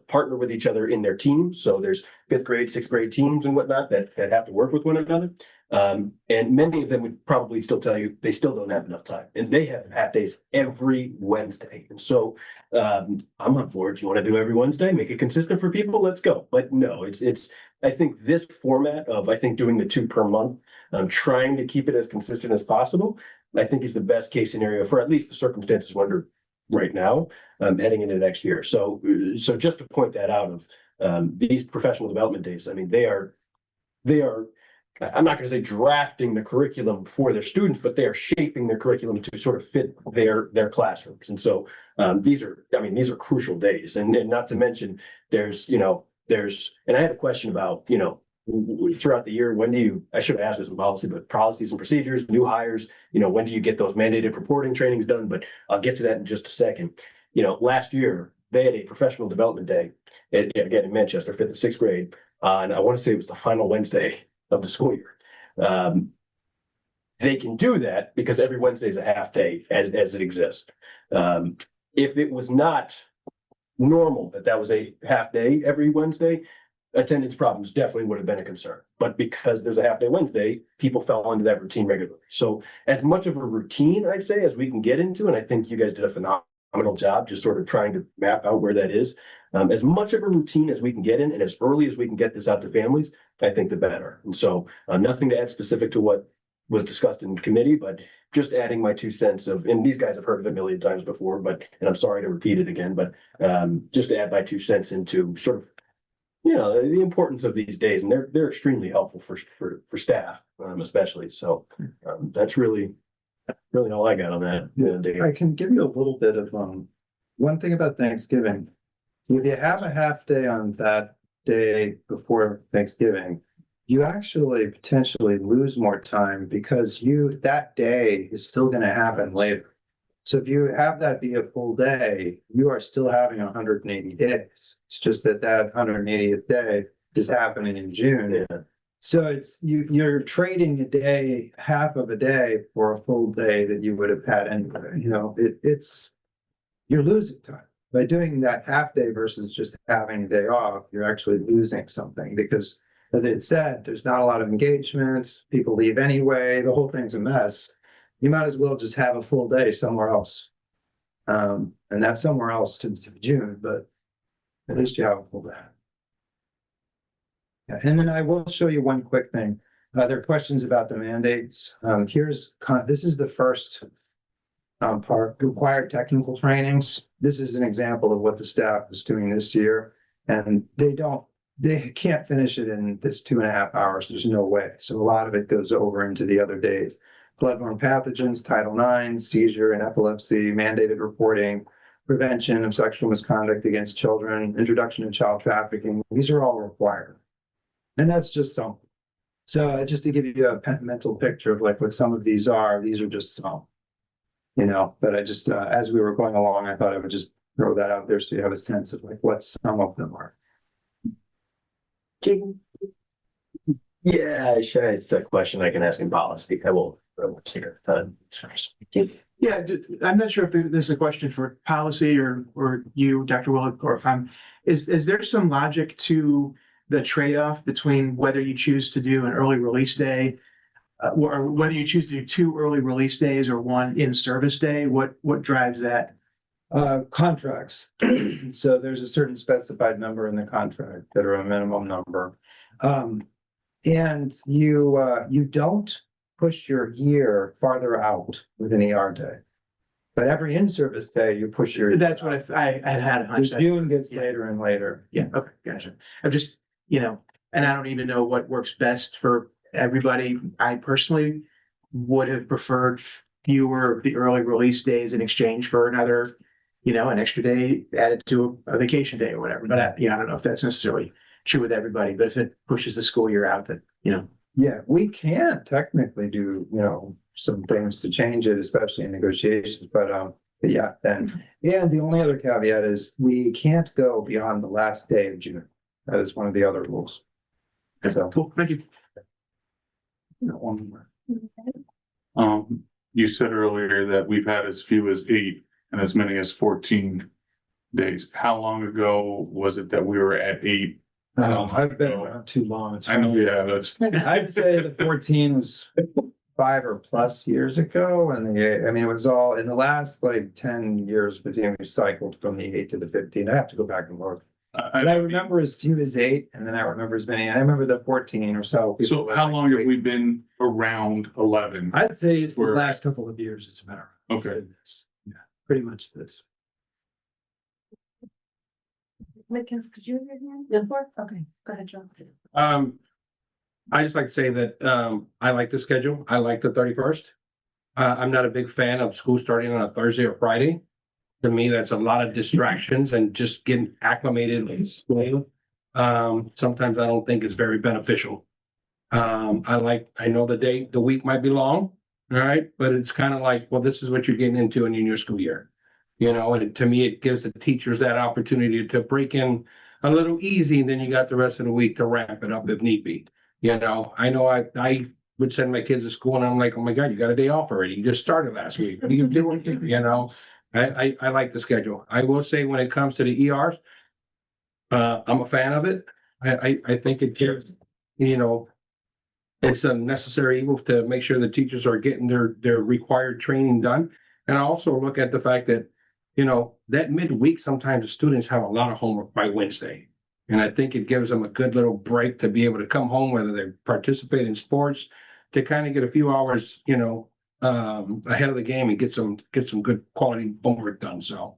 partner with each other in their teams. So there's 5th grade, 6th grade teams and whatnot that have to work with one another. And many of them would probably still tell you they still don't have enough time, and they have half days every Wednesday. And so I'm on board. You want to do every Wednesday, make it consistent for people, let's go. But no, it's I think this format of doing the 2 per month, trying to keep it as consistent as possible, I think is the best case scenario for at least the circumstances we're under right now, heading into next year. So just to point that out of these professional development days, I mean, they are, I'm not going to say drafting the curriculum for their students, but they are shaping their curriculum to sort of fit their classrooms. And so these are crucial days. And not to mention and I had a question about, throughout the year, I should have asked this in policy, but policies and procedures, new hires, when do you get those mandated reporting trainings done? But I'll get to that in just a second. Last year, they had a professional development day, again, in Manchester, 5th and 6th grade. And I want to say it was the final Wednesday of the school year. They can do that because every Wednesday is a half day as it exists. If it was not normal that was a half day every Wednesday, attendance problems definitely would have been a concern. But because there's a half day Wednesday, people fell into that routine regularly. So as much of a routine, I'd say, as we can get into, and I think you guys did a phenomenal job just sort of trying to map out where that is. As much of a routine as we can get in and as early as we can get this out to families, I think the better. And so nothing to add specific to what was discussed in committee, but just adding my 2 cents and these guys have heard of it a million times before, and I'm sorry to repeat it again, but just to add my 2 cents into sort of, the importance of these days, and they're extremely helpful for staff, especially. So that's really all I got on that. I can give you a little bit of, one thing about Thanksgiving. If you have a half day on that day before Thanksgiving, you actually potentially lose more time because that day is still going to happen later. So if you have that be a full day, you are still having 180 days. It's just that 180th day is happening in June. Yeah. So you're trading a day, half of a day for a full day that you would have had anyway. You're losing time. by doing that half day versus just having a day off, you're actually losing something because as it said, there's not a lot of engagement, people leave anyway, the whole thing's a mess. You might as well just have a full day somewhere else. And that's somewhere else to June, but at least you have a full day. Yeah, and then I will show you one quick thing. There are questions about the mandates. This is the first part, required technical trainings. This is an example of what the staff is doing this year. And they can't finish it in this 2.5 hours. There's no way. So a lot of it goes over into the other days. Bloodborne pathogens, Title IX, seizure and epilepsy, mandated reporting, prevention of sexual misconduct against children, introduction to child trafficking. These are all required. And that's just some. So just to give you a mental picture of like what some of these are just some, but I just, as we were going along, I thought I would just throw that out there so you have a sense of like what some of them are. Yeah, sure. It's a question I can ask in policy. I won't take our time. Yeah, I'm not sure if there's a question for policy or you, Dr. Willett, or is there some logic to the trade-off between whether you choose to do an early release day or whether you choose to do 2 early release days or 1 in-service day? What drives that? Contracts. So there's a certain specified number in the contract that are a minimum number. And you don't push your year farther out with an ER day. But every in-service day, you push your. That's what I had a hunch. June gets later and later. Yeah, okay, gotcha. I'm just, and I don't even know what works best for everybody. I personally would have preferred fewer of the early release days in exchange for another, an extra day added to a vacation day or whatever. But I don't know if that's necessarily true with everybody, but if it pushes the school year out, that, Yeah, we can technically do, some things to change it, especially in negotiations, but yeah, and the only other caveat is we can't go beyond the last day of June. That is one of the other rules. So, cool, thank you. one more. You said earlier that we've had as few as 8 and as many as 14 days. How long ago was it that we were at 8? I've been around too long. I know, yeah, that's. I'd say the 14 was 5 or plus years ago, and it was all in the last like 10 years between we cycled from the 8 to the 15. I have to go back and look. And I remember as few as 8, and then I remember as many. I remember the 14 or so. So how long have we been around 11? I'd say it's the last couple of years it's been around. Okay. Yeah, pretty much this. Mickens, could you read your hand? Okay, go ahead, John. I just like to say that, I like the schedule. I like the 31st. I'm not a big fan of school starting on a Thursday or Friday. To me, that's a lot of distractions and just getting acclimated with school. Sometimes I don't think it's very beneficial. I know the week might be long, all right, but it's kind of like, well, this is what you're getting into in your school year. And to me, it gives the teachers that opportunity to break in a little easy, and then you got the rest of the week to ramp it up if need be. I know I would send my kids to school and I'm like, oh my God, you got a day off already. You just started last week. What are you doing? I like the schedule. I will say when it comes to the ERs, I'm a fan of it. I think it gives, it's a necessary evil to make sure the teachers are getting their required training done. And I also look at the fact that, that midweek, sometimes the students have a lot of homework by Wednesday. And I think it gives them a good little break to be able to come home, whether they participate in sports, to kind of get a few hours, ahead of the game and get some good quality homework done. So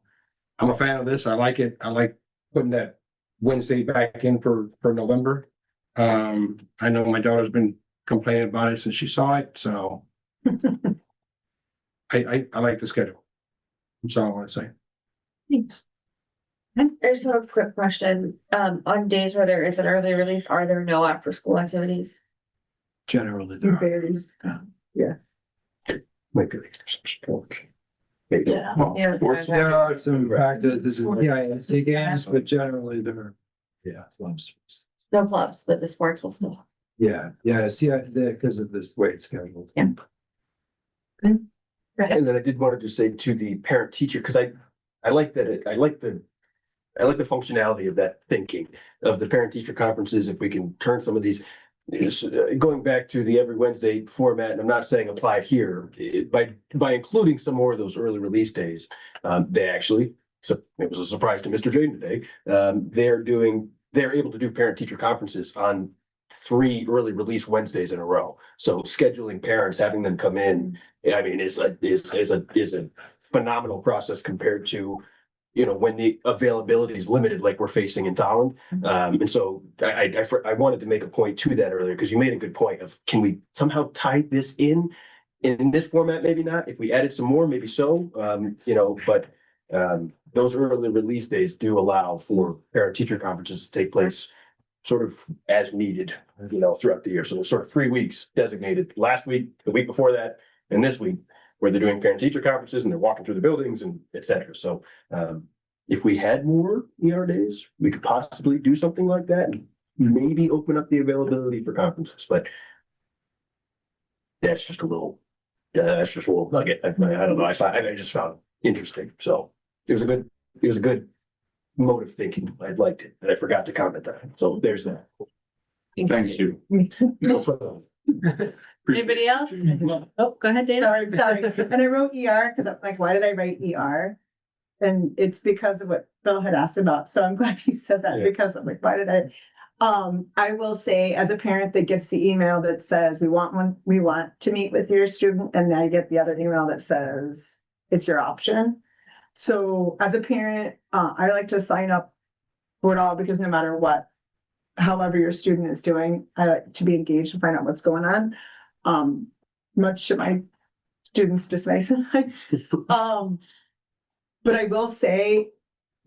I'm a fan of this. I like it. I like putting that Wednesday back in for November. I know my daughter's been complaining about it since she saw it. So I like the schedule. That's all I want to say. Thanks. I just have a quick question. On days where there is an early release, are there no after school activities? Generally, there are. Varies. Might be like some sport. Maybe. Yeah. Well, Yeah. sports- There are some practices, PISD games, but generally they're, clubs. No clubs, but the sports will still. Yeah, because of this way it's scheduled. And then I did want to just say to the parent teacher, because I like that, I like the functionality of that thinking of the parent teacher conferences. If we can turn some of these, going back to the every Wednesday format, and I'm not saying apply here, by including some more of those early release days, they actually, so it was a surprise to Mr. Jaden today. They're able to do parent teacher conferences on 3 early release Wednesdays in a row. So scheduling parents, having them come in, I mean, is a phenomenal process compared to, when the availability is limited, like we're facing in Tolland. And so I wanted to make a point to that earlier, because you made a good point of, can we somehow tie this in this format? Maybe not. If we added some more, maybe so, but those early release days do allow for parent teacher conferences to take place sort of as needed, throughout the year. So there's sort of 3 weeks designated: last week, the week before that, and this week, where they're doing parent teacher conferences and they're walking through the buildings and et cetera. So if we had more ER days, we could possibly do something like that and maybe open up the availability for conferences, but that's just a little nugget. I don't know. I just found it interesting. So it was a good mode of thinking. I liked it, and I forgot to comment on it. So there's that. Thank you. Anybody else? Oh, go ahead, Dana. Sorry. And I wrote ER because I'm like, why did I write ER? And it's because of what Bill had asked about. So I'm glad you said that, Yeah. because I'm like, why did I will say, as a parent that gets the email that says, we want to meet with your student, and then I get the other email that says, it's your option. So as a parent, I like to sign up for it all, because no matter what, however your student is doing, I like to be engaged and find out what's going on. Much to my students' dismay sometimes. But I will say,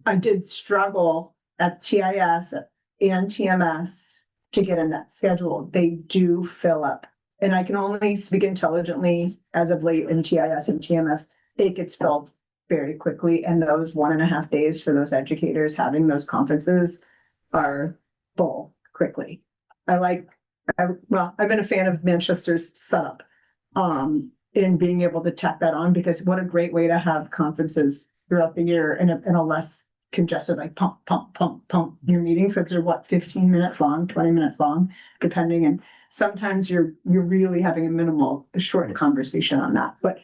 I did struggle at TIS and TMS to get in that schedule. They do fill up. And I can only speak intelligently as of late in TIS and TMS. It gets filled very quickly. And those 1.5 days for those educators having those conferences are full quickly. I've been a fan of Manchester's setup in being able to tack that on, because what a great way to have conferences throughout the year in a less congested, like pump your meetings, because they're 15 minutes long, 20 minutes long, depending. And sometimes you're really having a short conversation on that. But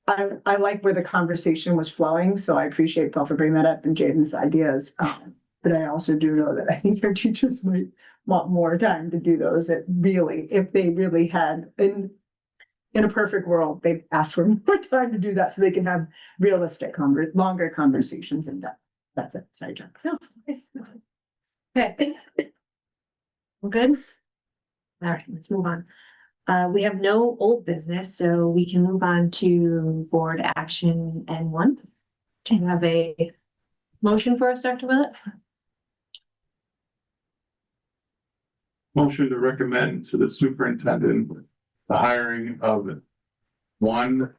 I like where the conversation was flowing, so I appreciate Bill for bringing that up and Jaden's ideas. But I also do know that I think their teachers might want more time to do those. If they really had, in a perfect world, they'd ask for more time to do that so they can have realistic, longer conversations in depth. That's it. Sorry, John. Okay. We're good? All right, let's move on. We have no old business, so we can move on to board action N1. Do you have a motion for us, Dr. Willett? Motion to recommend to the superintendent the hiring of 1.0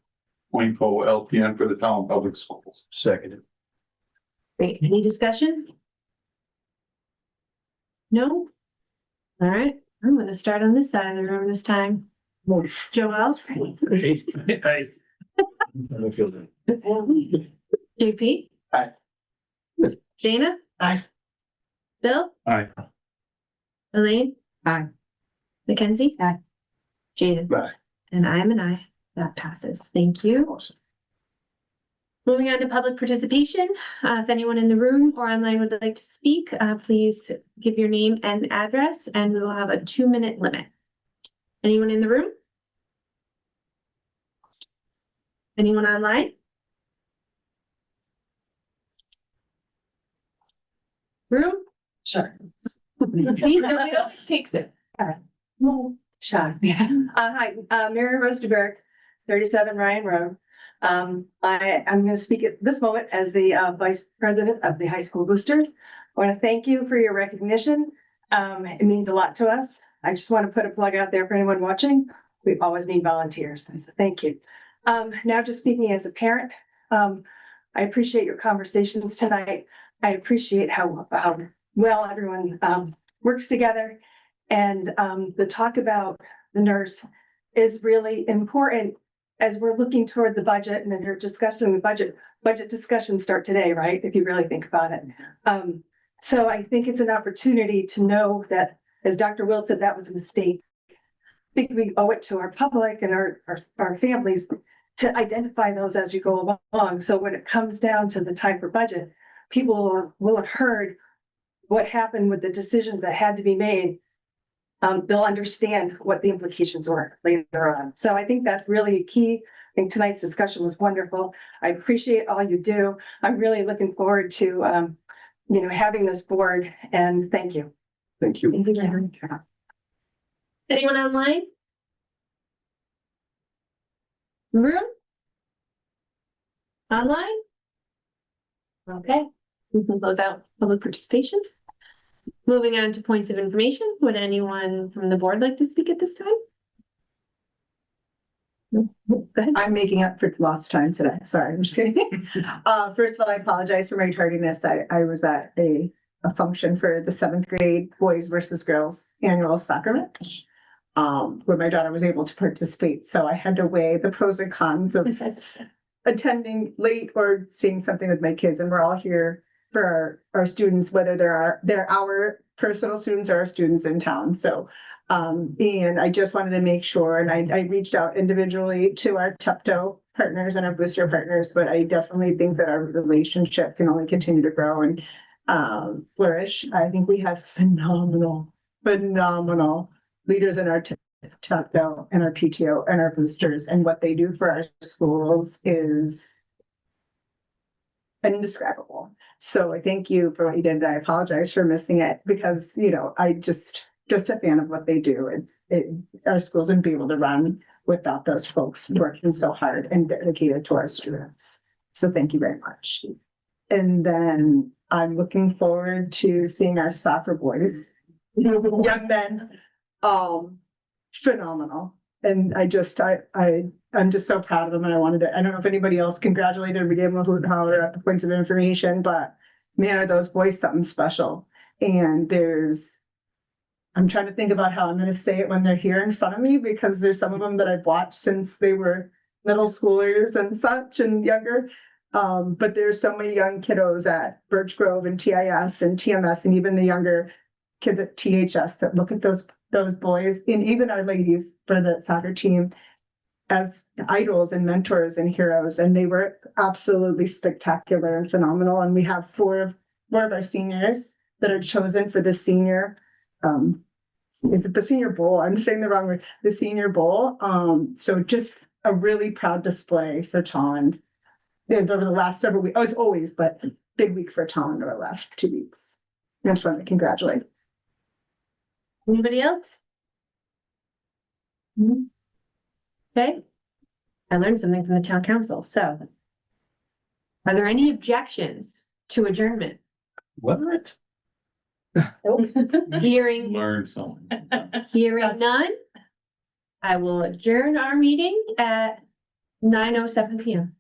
LPN for the town public schools. Seconded. Great. Any discussion? No? All right, I'm gonna start on this side of the room this time. Joel's ready. I I feel that. JP? Aye. Dana? Aye. Bill? Aye. Elaine? Aye. Mackenzie? Aye. Jaden? Aye. And I am an aye. That passes. Thank you. Awesome. Moving on to public participation. If anyone in the room or online would like to speak, please give your name and address, and we will have a 2-minute limit. Anyone in the room? Anyone online? Room? Sure. See, nobody else takes it. Sean. Hi, Mary Rose DeBerg, 37 Ryan Road. I'm going to speak at this moment as the Vice President of the High School Boosters. I want to thank you for your recognition. It means a lot to us. I just want to put a plug out there for anyone watching. We always need volunteers, so thank you. Now just speaking as a parent, I appreciate your conversations tonight. I appreciate how well everyone works together. And the talk about the nurse is really important as we're looking toward the budget and then you're discussing the budget discussions start today, right? If you really think about it. So I think it's an opportunity to know that, as Dr. Wilt said, that was a mistake. I think we owe it to our public and our families to identify those as you go along. So when it comes down to the time for budget, people will have heard what happened with the decisions that had to be made. They'll understand what the implications were later on. So I think that's really key. I think tonight's discussion was wonderful. I appreciate all you do. I'm really looking forward to, having this board, and thank you. Thank you. Thank you very much. Anyone online? Room? Online? Okay, we can close out public participation. Moving on to points of information. Would anyone from the board like to speak at this time? No? Go ahead. I'm making up for lost time today. Sorry, I'm just kidding. First of all, I apologize for my tardiness. I was at a function for the 7th grade boys versus girls annual soccer match. Where my daughter was able to participate. So I had to weigh the pros and cons of attending late or seeing something with my kids. And we're all here for our students, whether they're our personal students or our students in town. So, and I just wanted to make sure, and I reached out individually to our TEPTO partners and our booster partners, but I definitely think that our relationship can only continue to grow and flourish. I think we have phenomenal leaders in our TEPTO and our PTO and our boosters, and what they do for our schools is indescribable. So I thank you for what you did. I apologize for missing it because, I just a fan of what they do. Our schools wouldn't be able to run without those folks working so hard and dedicated to our students. So thank you very much. And then I'm looking forward to seeing our soccer boys, young men, phenomenal. And I'm just so proud of them. And I don't know if anybody else congratulated, we gave them a hoot and holler at the points of information, but man, are those boys something special. And I'm trying to think about how I'm going to say it when they're here in front of me, because there's some of them that I've watched since they were middle schoolers and such and younger. But there's so many young kiddos at Birch Grove and TIS and TMS, and even the younger kids at THS that look at those boys, and even our ladies for the soccer team, as idols and mentors and heroes. And they were absolutely spectacular and phenomenal. And we have four of our seniors that are chosen for the senior, is it the senior bowl? I'm saying the wrong word, the senior bowl. So just a really proud display for Tolland over the last several weeks. As always, but big week for Tolland over the last 2 weeks. I just want to congratulate. Anybody else? Okay. I learned something from the town council. So are there any objections to adjournment? What? Hearing Learn something. none, I will adjourn our meeting at 9:07 PM.